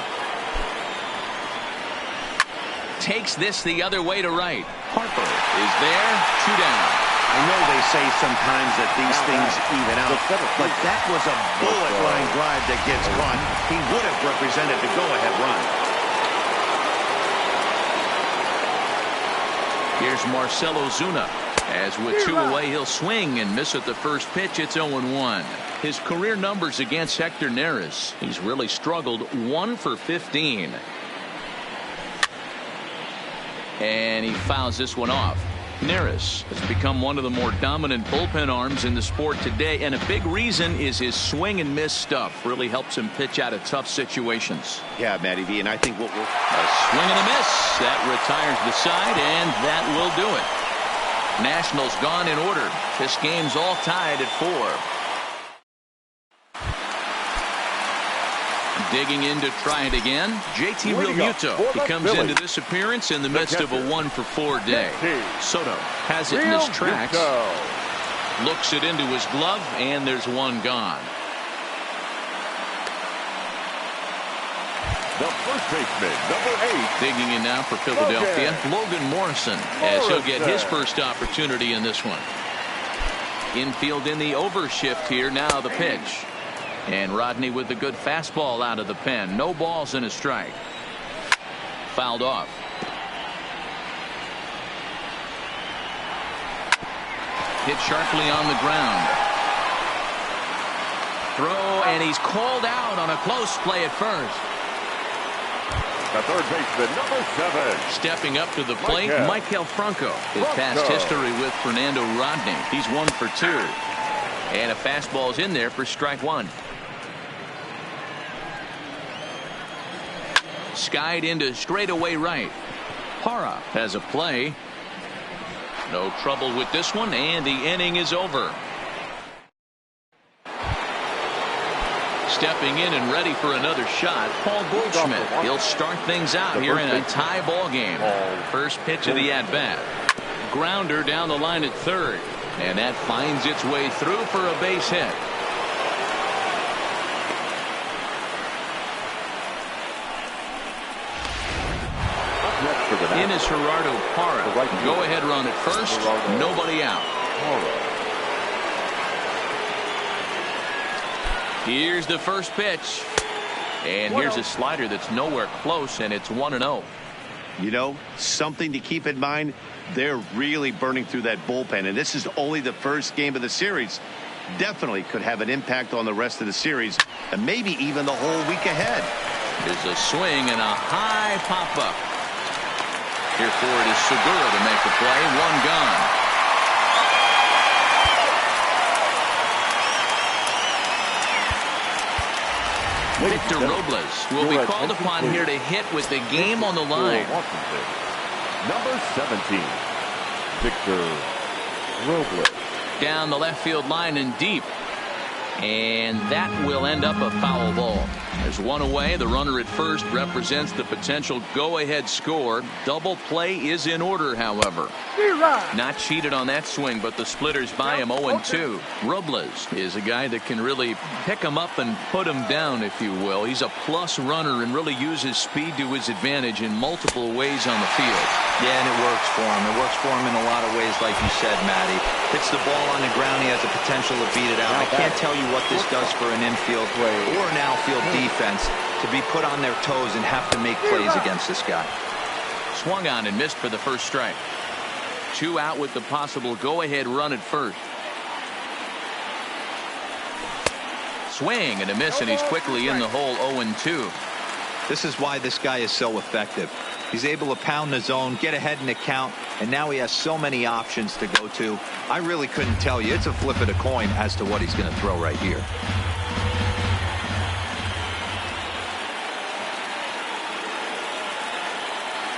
Takes this the other way to right. Harper is there, 2 down. I know they say sometimes that these things even out, but that was a bullet line drive that gets caught. He would have represented the go-ahead run. Here's Marcell Ozuna. As with 2 away, he'll swing and miss at the first pitch. It's 0-1. His career numbers against Hector Neris. He's really struggled. 1 for 15. And he fouls this one off. Neris has become one of the more dominant bullpen arms in the sport today, and a big reason is his swing and miss stuff. Really helps him pitch out of tough situations. Yeah, Matty V, and I think what we'll... A swing and a miss. That retires the side, and that will do it. Nationals gone in order. This game's all tied at 4. Digging in to try it again, JT Realmuto. He comes into this appearance in the midst of a 1-for-4 day. Soto has it in his tracks. Looks it into his glove, and there's 1 gone. The first baseman, number 8. Digging in now for Philadelphia, Logan Morrison, as he'll get his first opportunity in this one. Infield in the overshift here. Now the pitch. And Rodney with the good fastball out of the pen. No balls and a strike. Fouled off. Hit sharply on the ground. Throw, and he's called out on a close play at first. The third baseman, number 7. Stepping up to the plate, Maikel Franco. His past history with Fernando Rodney. He's 1 for 2. And a fastball's in there for strike 1. Skied into straightaway right. Parra has a play. No trouble with this one, and the inning is over. Stepping in and ready for another shot, Paul Goldschmidt. He'll start things out here in a tie ball game. First pitch of the at-bat. Grounder down the line at third, and that finds its way through for a base hit. In is Gerardo Parra. Go-ahead run at first. Nobody out. Here's the first pitch. And here's a slider that's nowhere close, and it's 1-0. You know, something to keep in mind. They're really burning through that bullpen, and this is only the first game of the series. Definitely could have an impact on the rest of the series, and maybe even the whole week ahead. There's a swing and a high pop-up. Here for it is Segura to make the play. 1 gone. Victor Robles will be called upon here to hit with the game on the line. Number 17, Victor Robles. Down the left field line and deep. And that will end up a foul ball. There's one away. The runner at first represents the potential go-ahead score. Double play is in order, however. Not cheated on that swing, but the splitters by him 0-2. Robles is a guy that can really pick him up and put him down, if you will. He's a plus runner and really uses speed to his advantage in multiple ways on the field. Yeah, and it works for him. It works for him in a lot of ways, like you said, Matty. Hits the ball on the ground. He has the potential to beat it out. I can't tell you what this does for an infield or an outfield defense to be put on their toes and have to make plays against this guy. Swung on and missed for the first strike. 2 out with the possible go-ahead run at first. Swing and a miss, and he's quickly in the hole 0-2. This is why this guy is so effective. He's able to pound the zone, get ahead in the count, and now he has so many options to go to. I really couldn't tell you. It's a flip of the coin as to what he's going to throw right here.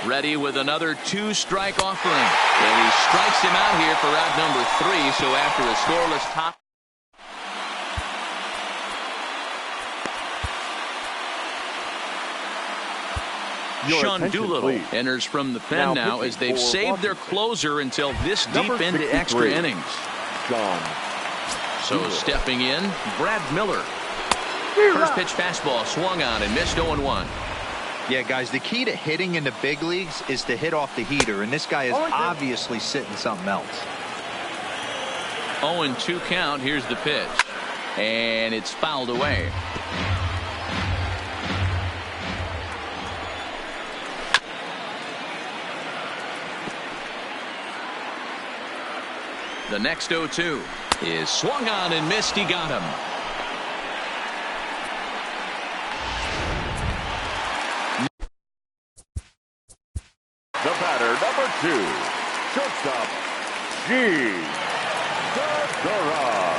Ready with another 2-strike offering. And he strikes him out here for out number 3. So after a scoreless top. Sean Doolittle enters from the pen now as they've saved their closer until this deep into extra innings. So stepping in, Brad Miller. First pitch fastball swung on and missed 0-1. Yeah, guys, the key to hitting in the big leagues is to hit off the heater, and this guy is obviously sitting something else. 0-2 count. Here's the pitch. And it's fouled away. The next 0-2 is swung on and missed. He got him. The batter, number 2, shortstop, G. Segura.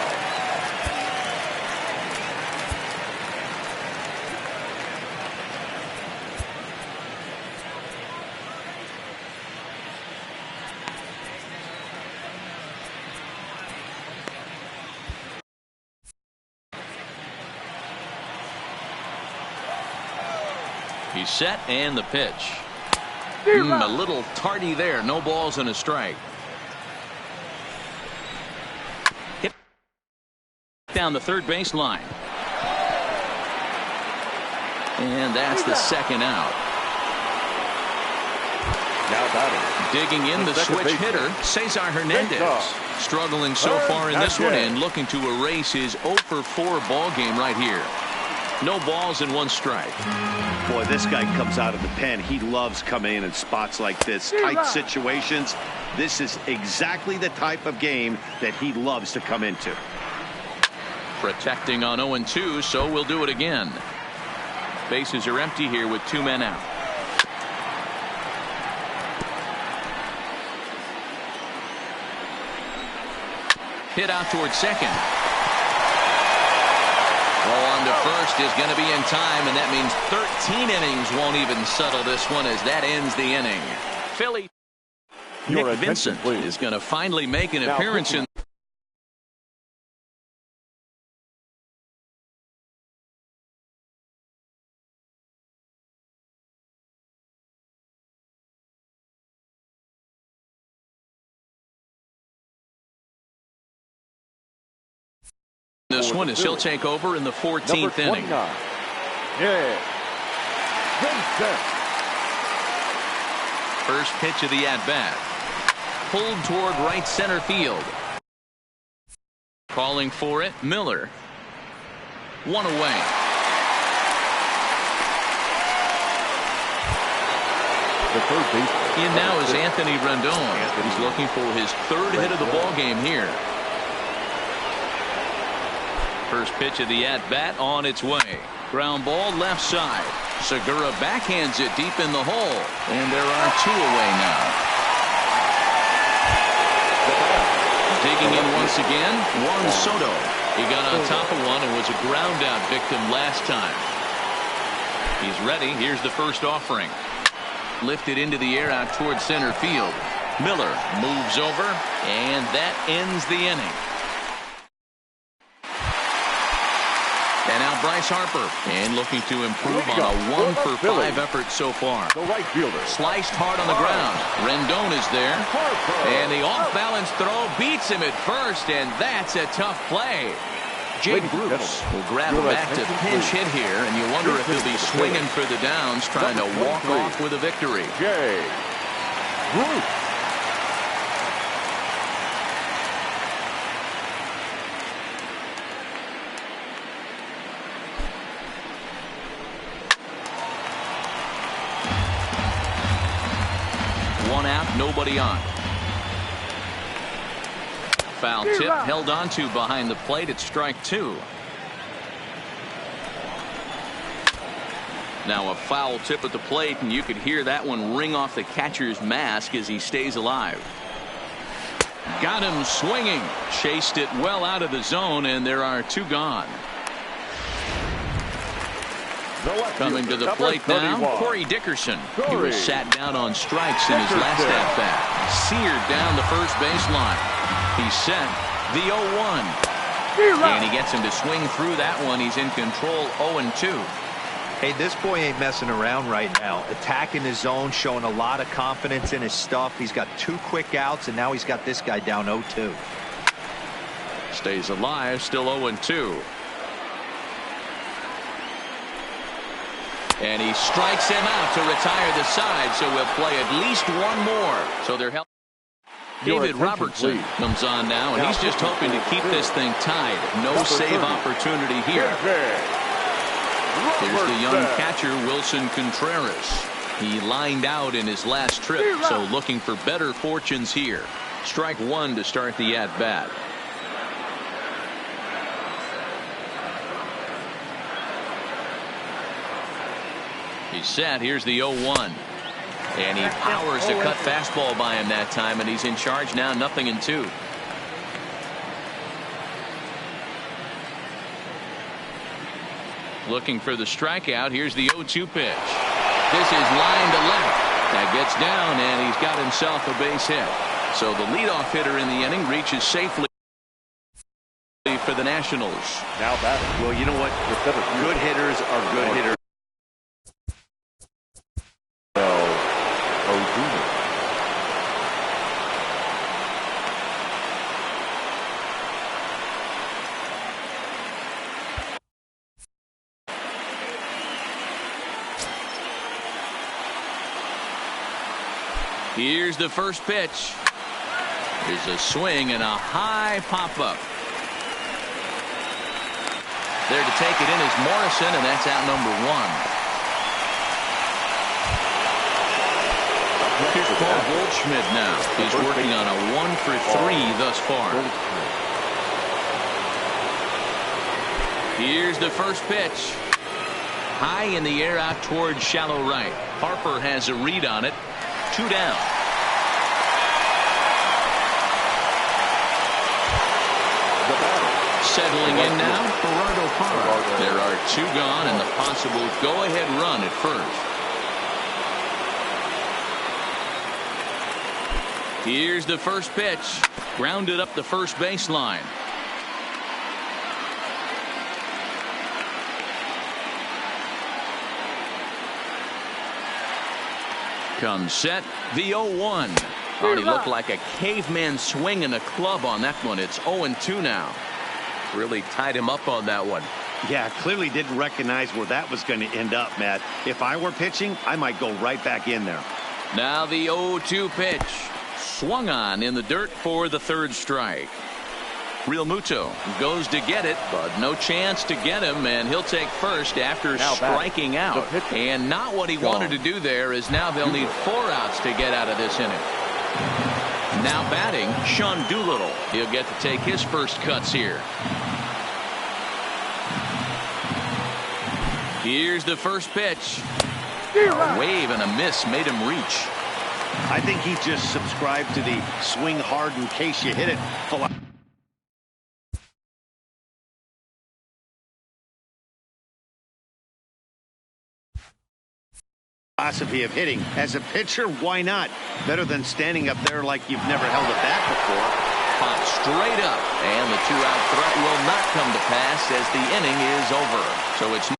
He's set and the pitch. A little tardy there. No balls and a strike. Hit down the third base line. And that's the second out. Now batting. Digging in the switch hitter, Cesar Hernandez. Struggling so far in this one and looking to erase his 0-for-4 ball game right here. No balls and 1 strike. Boy, this guy comes out of the pen. He loves coming in spots like this. Tight situations. This is exactly the type of game that he loves to come into. Protecting on 0-2, so we'll do it again. Bases are empty here with 2 men out. Hit out towards second. Well, on to first is going to be in time, and that means 13 innings won't even settle this one as that ends the inning. Philly Nick Vincent is going to finally make an appearance in this one as he'll take over in the 14th inning. Yeah. Vincent. First pitch of the at-bat. Pulled toward right center field. Calling for it, Miller. 1 away. The third baseman. In now is Anthony Rendon. He's looking for his 3rd hit of the ball game here. First pitch of the at-bat on its way. Ground ball left side. Segura backhands it deep in the hole. And there are 2 away now. Digging in once again, Juan Soto. He got on top of one and was a ground out victim last time. He's ready. Here's the first offering. Lifted into the air out towards center field. Miller moves over, and that ends the inning. And now Bryce Harper, and looking to improve on a 1-for-5 effort so far. The right fielder. Sliced hard on the ground. Rendon is there. And the off-balance throw beats him at first, and that's a tough play. Jay Bruce will grab him back to pinch hit here, and you wonder if he'll be swinging for the downs, trying to walk off with a victory. Jay Bruce. One out, nobody on. Foul tip held on to behind the plate at strike 2. Now a foul tip at the plate, and you could hear that one ring off the catcher's mask as he stays alive. Got him swinging. Chased it well out of the zone, and there are 2 gone. Coming to the plate now, Corey Dickerson. He was sat down on strikes in his last at-bat. Seared down the first baseline. He's set. The 0-1. And he gets him to swing through that one. He's in control 0-2. Hey, this boy ain't messing around right now. Attacking his zone, showing a lot of confidence in his stuff. He's got 2 quick outs, and now he's got this guy down 0-2. Stays alive, still 0-2. And he strikes him out to retire the side, so we'll play at least one more. So they're helping. David Robertson comes on now, and he's just hoping to keep this thing tied. No save opportunity here. Here's the young catcher, Wilson Contreras. He lined out in his last trip, so looking for better fortunes here. Strike 1 to start the at-bat. He's set. Here's the 0-1. And he powers the cut fastball by him that time, and he's in charge now, 0-2. Looking for the strikeout. Here's the 0-2 pitch. This is line to left. That gets down, and he's got himself a base hit. So the leadoff hitter in the inning reaches safely for the Nationals. Now batting. Well, you know what? Good hitters are good hitters. Here's the first pitch. There's a swing and a high pop-up. There to take it in is Morrison, and that's out number 1. Here's Paul Goldschmidt now. He's working on a 1-for-3 thus far. Here's the first pitch. High in the air out towards shallow right. Harper has a read on it. 2 down. Settling in now, Gerardo Parra. There are 2 gone and the possible go-ahead run at first. Here's the first pitch. Grounded up the first baseline. Comes set, the 0-1. Oh, he looked like a caveman swinging a club on that one. It's 0-2 now. Really tied him up on that one. Yeah, clearly didn't recognize where that was going to end up, Matt. If I were pitching, I might go right back in there. Now the 0-2 pitch. Swung on in the dirt for the 3rd strike. Real Muto goes to get it, but no chance to get him, and he'll take first after striking out. And not what he wanted to do there, is now they'll need 4 outs to get out of this inning. Now batting, Sean Doolittle. He'll get to take his first cuts here. Here's the first pitch. A wave and a miss made him reach. I think he just subscribed to the swing hard in case you hit it philosophy. Philosophy of hitting. As a pitcher, why not? Better than standing up there like you've never held a bat before. Pop straight up, and the 2-out threat will not come to pass as the inning is over. So it's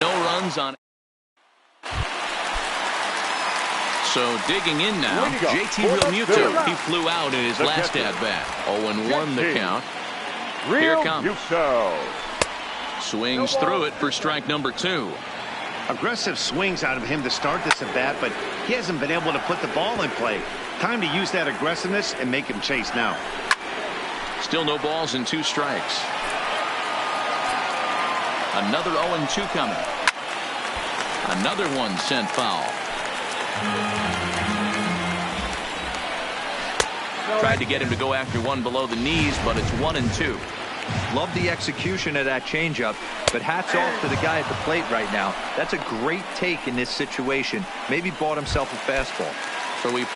no runs on it. So digging in now, JT Realmuto. He flew out in his last at-bat. 0-1 the count. Here it comes. Swings through it for strike number 2. Aggressive swings out of him to start this at-bat, but he hasn't been able to put the ball in play. Time to use that aggressiveness and make him chase now. Still no balls and 2 strikes. Another 0-2 coming. Another one sent foul. Tried to get him to go after one below the knees, but it's 1-2. Love the execution of that changeup, but hats off to the guy at the plate right now. That's a great take in this situation. Maybe bought himself a fastball. So we.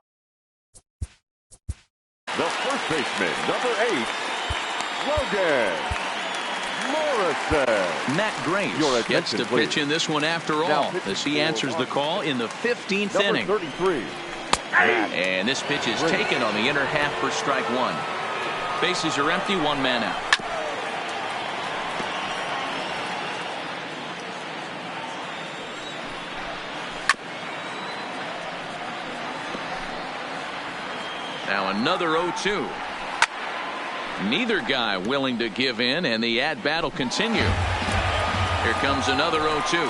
The first baseman, number 8, Logan Morrison. Matt Grace gets the pitch in this one after all, as he answers the call in the 15th inning. 33. And this pitch is taken on the inner half for strike one. Bases are empty, one man out. Now another 0-2. Neither guy willing to give in, and the at-bat will continue. Here comes another 0-2.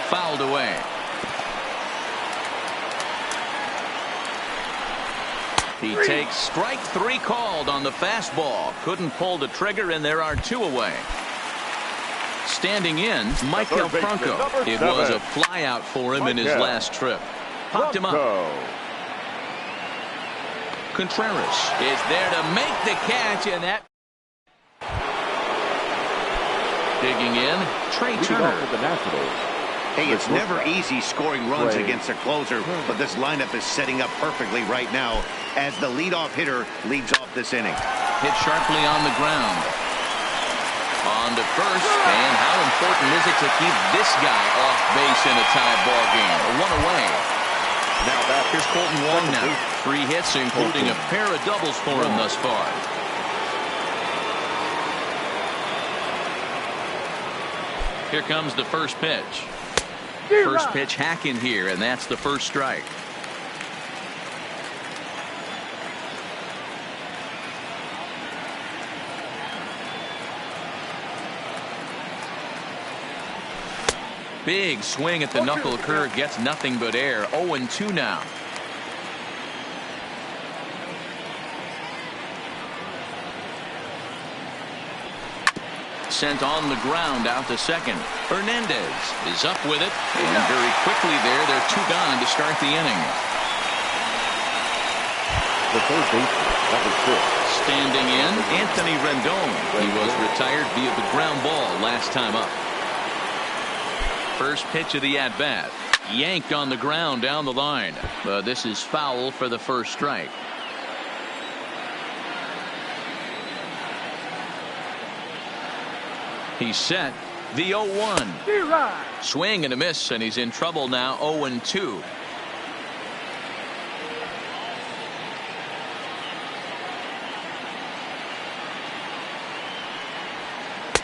Fouled away. He takes strike three called on the fastball. Couldn't pull the trigger, and there are two away. Standing in, Michael Franco. It was a flyout for him in his last trip. Popped him up. Contreras is there to make the catch, and that. Digging in, Trey Turner. Hey, it's never easy scoring runs against a closer, but this lineup is setting up perfectly right now as the leadoff hitter leads off this inning. Hit sharply on the ground. On to first, and how important is it to keep this guy off base in a tie ball game? One away. Now back, here's Colton Wong now. 3 hits, including a pair of doubles for him thus far. Here comes the first pitch. First pitch hacking here, and that's the first strike. Big swing at the knuckle curve, gets nothing but air. 0-2 now. Sent on the ground out to second. Hernandez is up with it, and very quickly they're 2 gone to start the inning. The third baseman, number 6. Standing in, Anthony Rendon. He was retired via the ground ball last time up. First pitch of the at-bat. Yanked on the ground down the line. But this is foul for the first strike. He's set. The 0-1. Swing and a miss, and he's in trouble now. 0-2.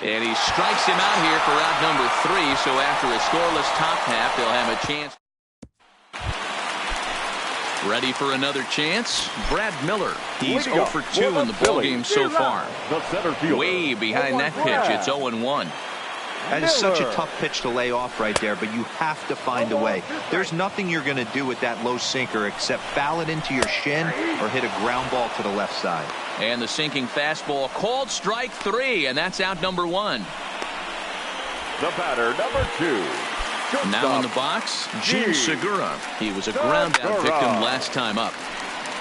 And he strikes him out here for out number 3. So after a scoreless top half, they'll have a chance. Ready for another chance? Brad Miller. He's 0 for 2 in the ballgame so far. Way behind that pitch. It's 0-1. That is such a tough pitch to lay off right there, but you have to find a way. There's nothing you're going to do with that low sinker except foul it into your shin or hit a ground ball to the left side. And the sinking fastball called strike 3, and that's out number 1. The batter, number 2. Now in the box, Jean Segura. He was a ground out victim last time up.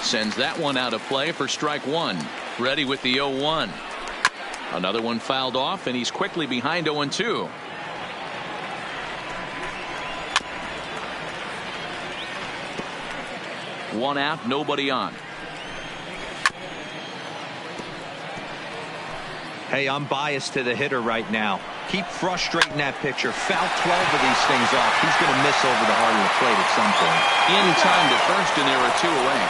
Sends that one out of play for strike 1. Ready with the 0-1. Another one fouled off, and he's quickly behind 0-2. One out, nobody on. Hey, I'm biased to the hitter right now. Keep frustrating that pitcher. Foul 12 of these things off. He's going to miss over the heart of the plate at some point. In time to first, and there are 2 away.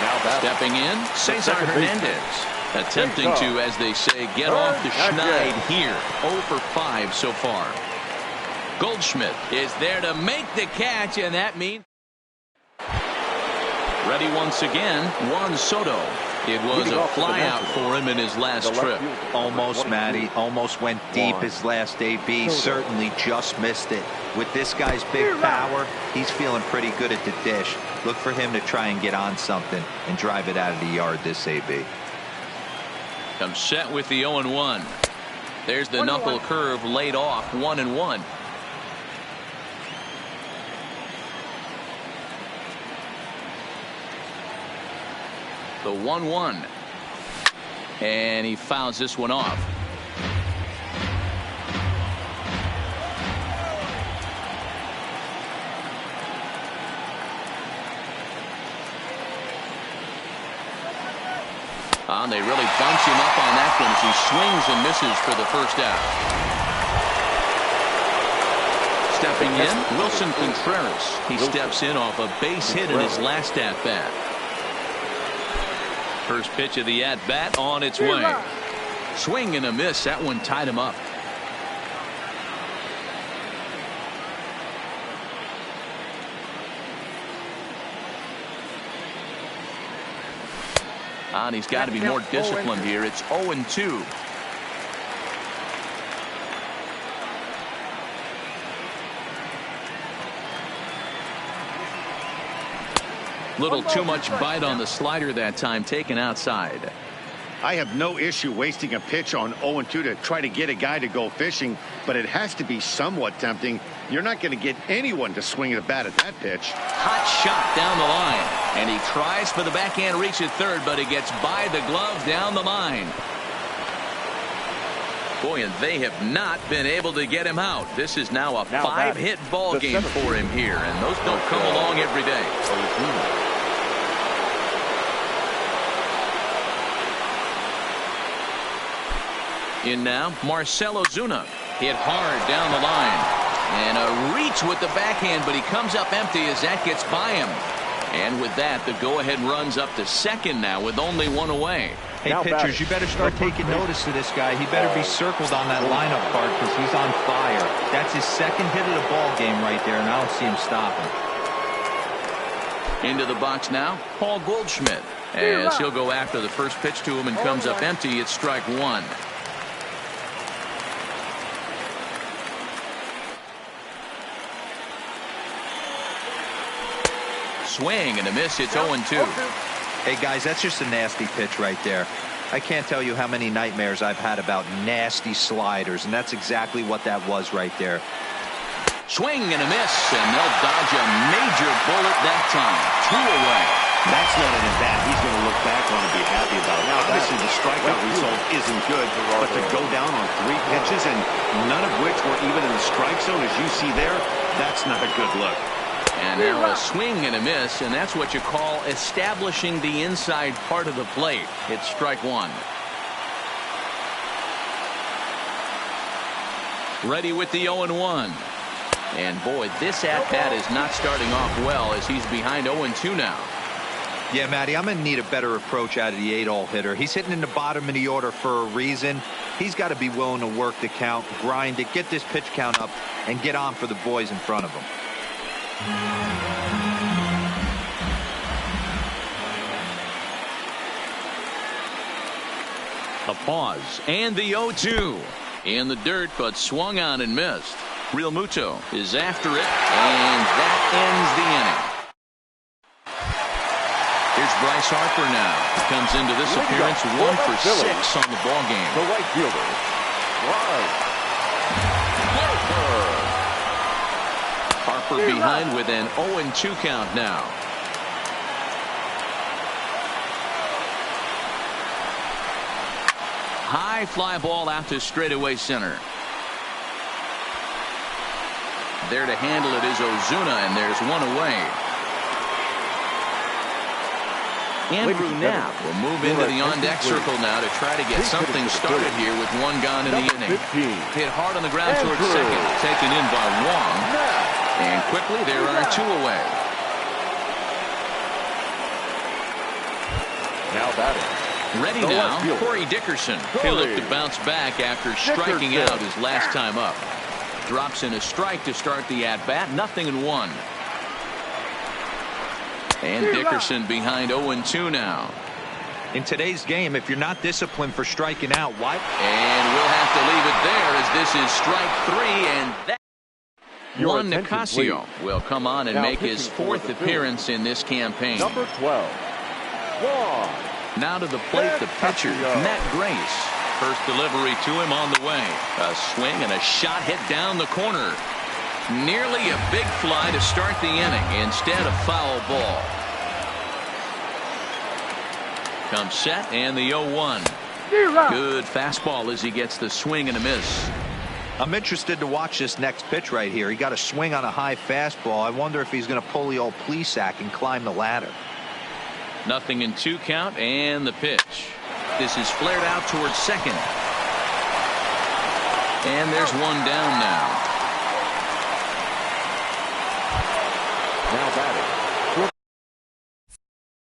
Now stepping in, Cesar Hernandez. Attempting to, as they say, get off the schneid here. 0 for 5 so far. Goldschmidt is there to make the catch, and that means. Ready once again, Juan Soto. It was a flyout for him in his last trip. Almost, Matty. Almost went deep his last AB. Certainly just missed it. With this guy's big power, he's feeling pretty good at the dish. Look for him to try and get on something and drive it out of the yard this AB. Comes set with the 0-1. There's the knuckle curve laid off. 1-1. The 1-1. And he fouls this one off. And they really bunch him up on that one as he swings and misses for the first out. Stepping in, Wilson Contreras. He steps in off a base hit in his last at-bat. First pitch of the at-bat on its way. Swing and a miss. That one tied him up. And he's got to be more disciplined here. It's 0-2. Little too much bite on the slider that time, taken outside. I have no issue wasting a pitch on 0-2 to try to get a guy to go fishing, but it has to be somewhat tempting. You're not going to get anyone to swing the bat at that pitch. Hot shot down the line, and he tries for the backhand reach at third, but he gets by the glove down the line. Boy, and they have not been able to get him out. This is now a 5-hit ball game for him here, and those don't come along every day. In now, Marcell Ozuna. Hit hard down the line. And a reach with the backhand, but he comes up empty as that gets by him. And with that, the go-ahead runs up to second now with only one away. Hey, pitchers, you better start taking notice of this guy. He better be circled on that lineup card because he's on fire. That's his second hit of the ball game right there, and I don't see him stopping. Into the box now, Paul Goldschmidt. As he'll go after the first pitch to him and comes up empty, it's strike one. Swing and a miss. It's 0-2. Hey, guys, that's just a nasty pitch right there. I can't tell you how many nightmares I've had about nasty sliders, and that's exactly what that was right there. Swing and a miss, and they'll dodge a major bullet that time. 2 away. That's not an at-bat he's going to look back on and be happy about. Now, obviously, the strikeout result isn't good, but to go down on 3 pitches and none of which were even in the strike zone, as you see there, that's not a good look. And now a swing and a miss, and that's what you call establishing the inside part of the plate. It's strike one. Ready with the 0-1. And boy, this at-bat is not starting off well as he's behind 0-2 now. Yeah, Matty, I'm going to need a better approach out of the 8-hole hitter. He's hitting in the bottom of the order for a reason. He's got to be willing to work the count, grind it, get this pitch count up, and get on for the boys in front of him. A pause, and the 0-2. In the dirt, but swung on and missed. Real Muto is after it, and that ends the inning. Here's Bryce Harper now. He comes into this appearance 1 for 6 on the ball game. The right fielder, Bryce Harper behind with an 0-2 count now. High fly ball out to straightaway center. There to handle it is Ozuna, and there's one away. Andrew Knapp will move into the on-deck circle now to try to get something started here with 1 gone in the inning. Hit hard on the ground towards second, taken in by Wong. And quickly there are 2 away. now batting. Ready now, Corey Dickerson. He'll look to bounce back after striking out his last time up. Drops in a strike to start the at-bat. 0-1. And Dickerson behind 0-2 now. In today's game, if you're not disciplined for striking out, why? And we'll have to leave it there as this is strike 3, and that Juan Nicasio will come on and make his 4th appearance in this campaign. Number 12, Juan. Now to the plate, the pitcher, Matt Grace. First delivery to him on the way. A swing and a shot hit down the corner. Nearly a big fly to start the inning. Instead, a foul ball. Comes set and the 0-1. Good fastball as he gets the swing and a miss. I'm interested to watch this next pitch right here. He got a swing on a high fastball. I wonder if he's going to pull the old Plesac and climb the ladder. 0-2 count and the pitch. This is flared out towards second. And there's one down now. Now batting.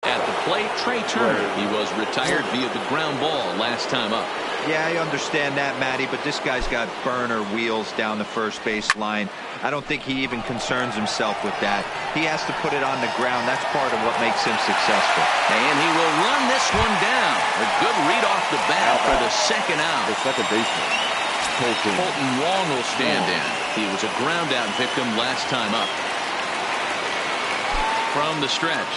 At the plate, Trey Turner. He was retired via the ground ball last time up. Yeah, I understand that, Matty, but this guy's got burner wheels down the first base line. I don't think he even concerns himself with that. He has to put it on the ground. That's part of what makes him successful. And he will run this one down. A good read off the bat for the second out. The second baseman, Colton Wong will stand in. He was a ground out victim last time up. From the stretch.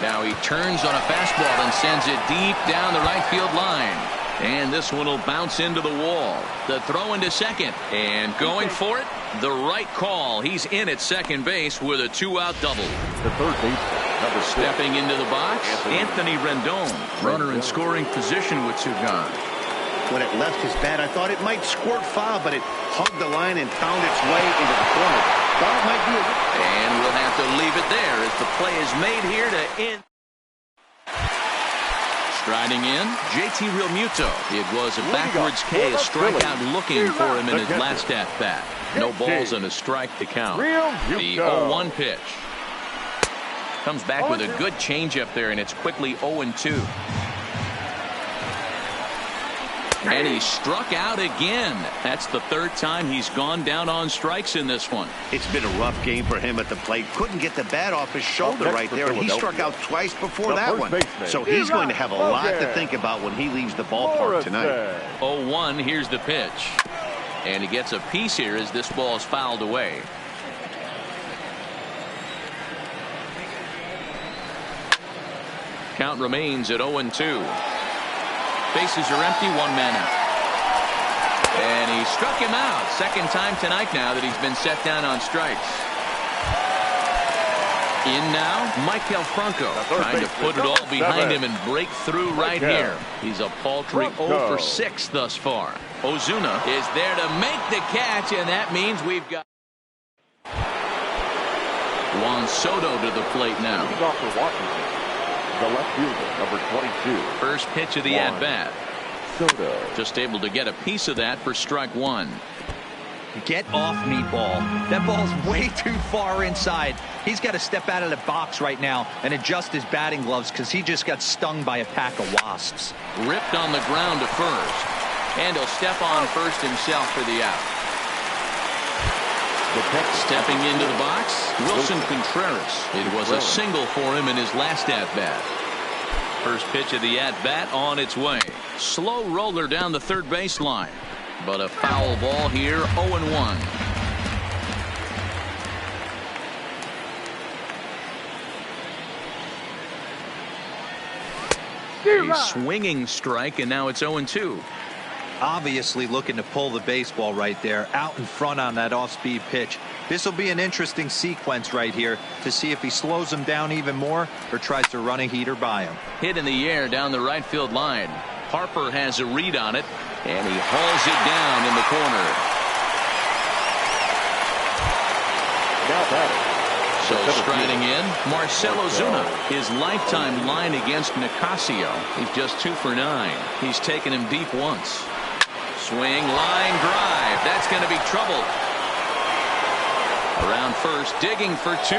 Now he turns on a fastball and sends it deep down the right field line. And this one will bounce into the wall. The throw into second. And going for it, the right call. He's in at second base with a 2-out double. The third baseman, number 6. Stepping into the box, Anthony Rendon. Runner in scoring position with 2 gone. When it left his bat, I thought it might squirt foul, but it hugged the line and found its way into the corner. Thought it might be a... And we'll have to leave it there as the play is made here to end. Striding in, JT Realmuto. It was a backwards K, a strikeout looking for him in his last at-bat. No balls and a strike to count. The 0-1 pitch. Comes back with a good changeup there, and it's quickly 0-2. And he struck out again. That's the third time he's gone down on strikes in this one. It's been a rough game for him at the plate. Couldn't get the bat off his shoulder right there, and he struck out twice before that one. So he's going to have a lot to think about when he leaves the ballpark tonight. 0-1, here's the pitch. And he gets a piece here as this ball is fouled away. Count remains at 0-2. Bases are empty, 1 man out. And he struck him out. Second time tonight now that he's been set down on strikes. In now, Maikel Franco trying to put it all behind him and break through right here. He's a paltry 0 for 6 thus far. Ozuna is there to make the catch, and that means we've got Juan Soto to the plate now. The left fielder, number 22. First pitch of the at-bat. Soto. Just able to get a piece of that for strike 1. Get off me, ball. That ball's way too far inside. He's got to step out of the box right now and adjust his batting gloves because he just got stung by a pack of wasps. Ripped on the ground to first. And he'll step on first himself for the out. Stepping into the box, Wilson Contreras. It was a single for him in his last at-bat. First pitch of the at-bat on its way. Slow roller down the third baseline. But a foul ball here, 0-1. A swinging strike, and now it's 0-2. Obviously looking to pull the baseball right there out in front on that off-speed pitch. This will be an interesting sequence right here to see if he slows him down even more or tries to run a heater by him. Hit in the air down the right field line. Harper has a read on it, and he hauls it down in the corner. Now batting. So striding in, Marcell Ozuna. His lifetime line against Nicasio. He's just 2 for 9. He's taken him deep once. Swing, line drive. That's going to be trouble. Around first, digging for 2.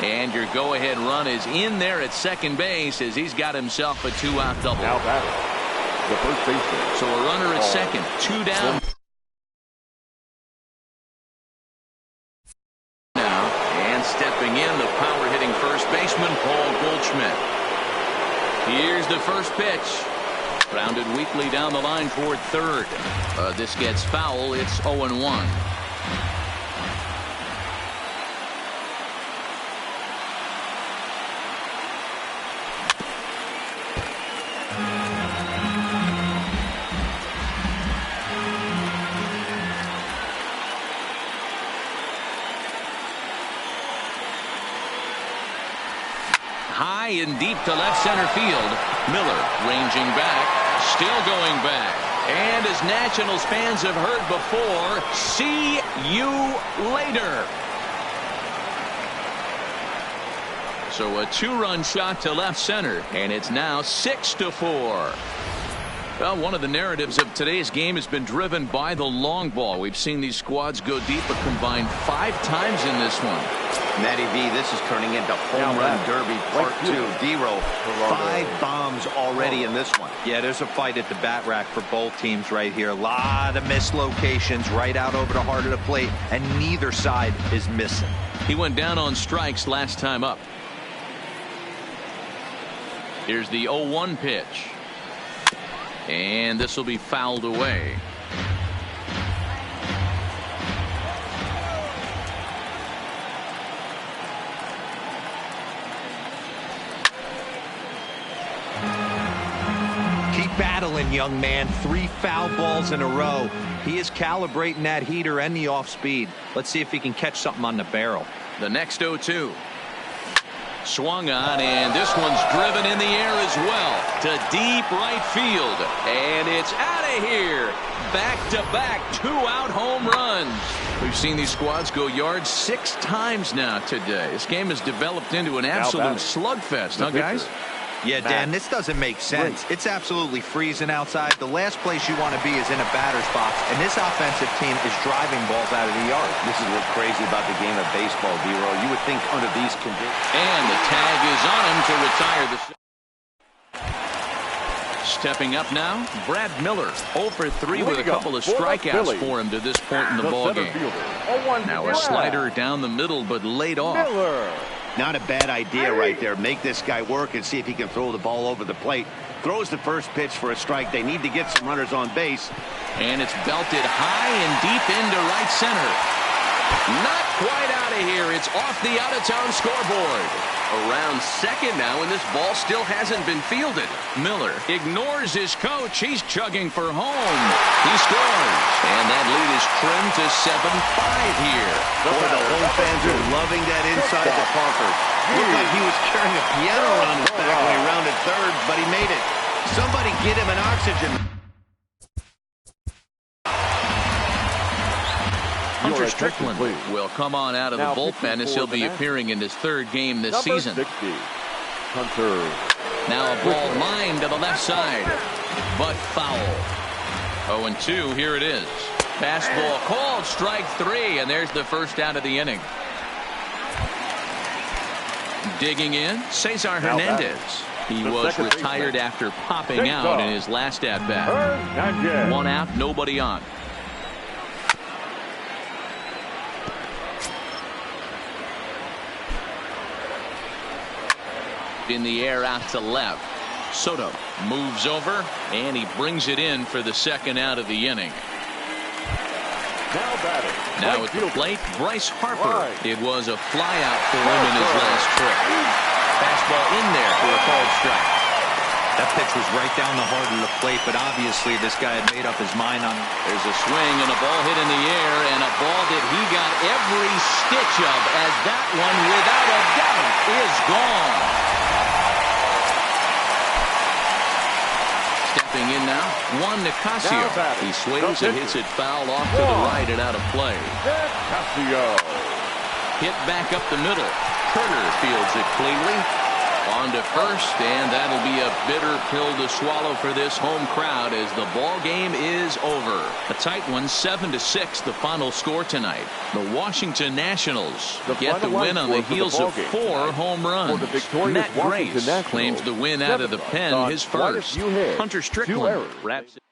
And your go-ahead run is in there at second base as he's got himself a 2-out double. Now batting. The first baseman. So a runner at second, 2 down. Now, and stepping in, the power-hitting first baseman, Paul Goldschmidt. Here's the first pitch. Grounded weakly down the line toward third. This gets foul. It's 0-1. high and deep to left center field. Miller ranging back, still going back. And as Nationals fans have heard before, see you later. So a 2-run shot to left center, and it's now 6-4. Well, one of the narratives of today's game has been driven by the long ball. We've seen these squads go deep, but combined 5 times in this one. Matty V, this is turning into home run derby part 2. D-Row, 5 bombs already in this one. Yeah, there's a fight at the bat rack for both teams right here. A lot of mislocations right out over the heart of the plate, and neither side is missing. He went down on strikes last time up. Here's the 0-1 pitch. And this will be fouled away. Keep battling, young man. 3 foul balls in a row. He is calibrating that heater and the off speed. Let's see if he can catch something on the barrel. The next 0-2. Swung on, and this one's driven in the air as well to deep right field, and it's out of here. Back-to-back 2-out home runs. We've seen these squads go yards 6 times now today. This game has developed into an absolute slugfest, huh, guys? Yeah, Dan, this doesn't make sense. It's absolutely freezing outside. The last place you want to be is in a batter's box, and this offensive team is driving balls out of the yard. This is what's crazy about the game of baseball, D-Row. You would think under these conditions. And the tag is on him to retire the. Stepping up now, Brad Miller, 0 for 3 with a couple of strikeouts for him to this point in the ballgame. Now a slider down the middle, but laid off. Not a bad idea right there. Make this guy work and see if he can throw the ball over the plate. Throws the first pitch for a strike. They need to get some runners on base. And it's belted high and deep into right center. Not quite out of here. It's off the out-of-town scoreboard. Around second now, and this ball still hasn't been fielded. Miller ignores his coach. He's chugging for home. He scores. And that lead is trimmed to 7-5 here. Boy, the home fans are loving that inside the Parker. Looked like he was carrying a piano around his back when he rounded third, but he made it. Somebody get him an oxygen. Hunter Strickland will come on out of the bullpen as he'll be appearing in his 3rd game this season. 60, Hunter. Now a ball lined to the left side, but foul. 0-2, here it is. Fastball called, strike 3, and there's the first out of the inning. Digging in, Cesar Hernandez. He was retired after popping out in his last at-bat. 1 out, nobody on. In the air out to left. Soto moves over, and he brings it in for the 2nd out of the inning. Now at the plate, Bryce Harper. It was a flyout for him in his last trip. Fastball in there for a called strike. That pitch was right down the heart of the plate, but obviously this guy had made up his mind on. There's a swing and a ball hit in the air, and a ball that he got every stitch of, as that one, without a doubt, is gone. Stepping in now, Juan Nicasio. He swings and hits it foul off to the right and out of play. Hit back up the middle. Turner fields it cleanly. On to first, and that'll be a bitter pill to swallow for this home crowd as the ball game is over. A tight one, 7-6, the final score tonight. The Washington Nationals get the win on the heels of 4 home runs. Matt Grace claims the win out of the pen, his first. Hunter Strickland wraps it.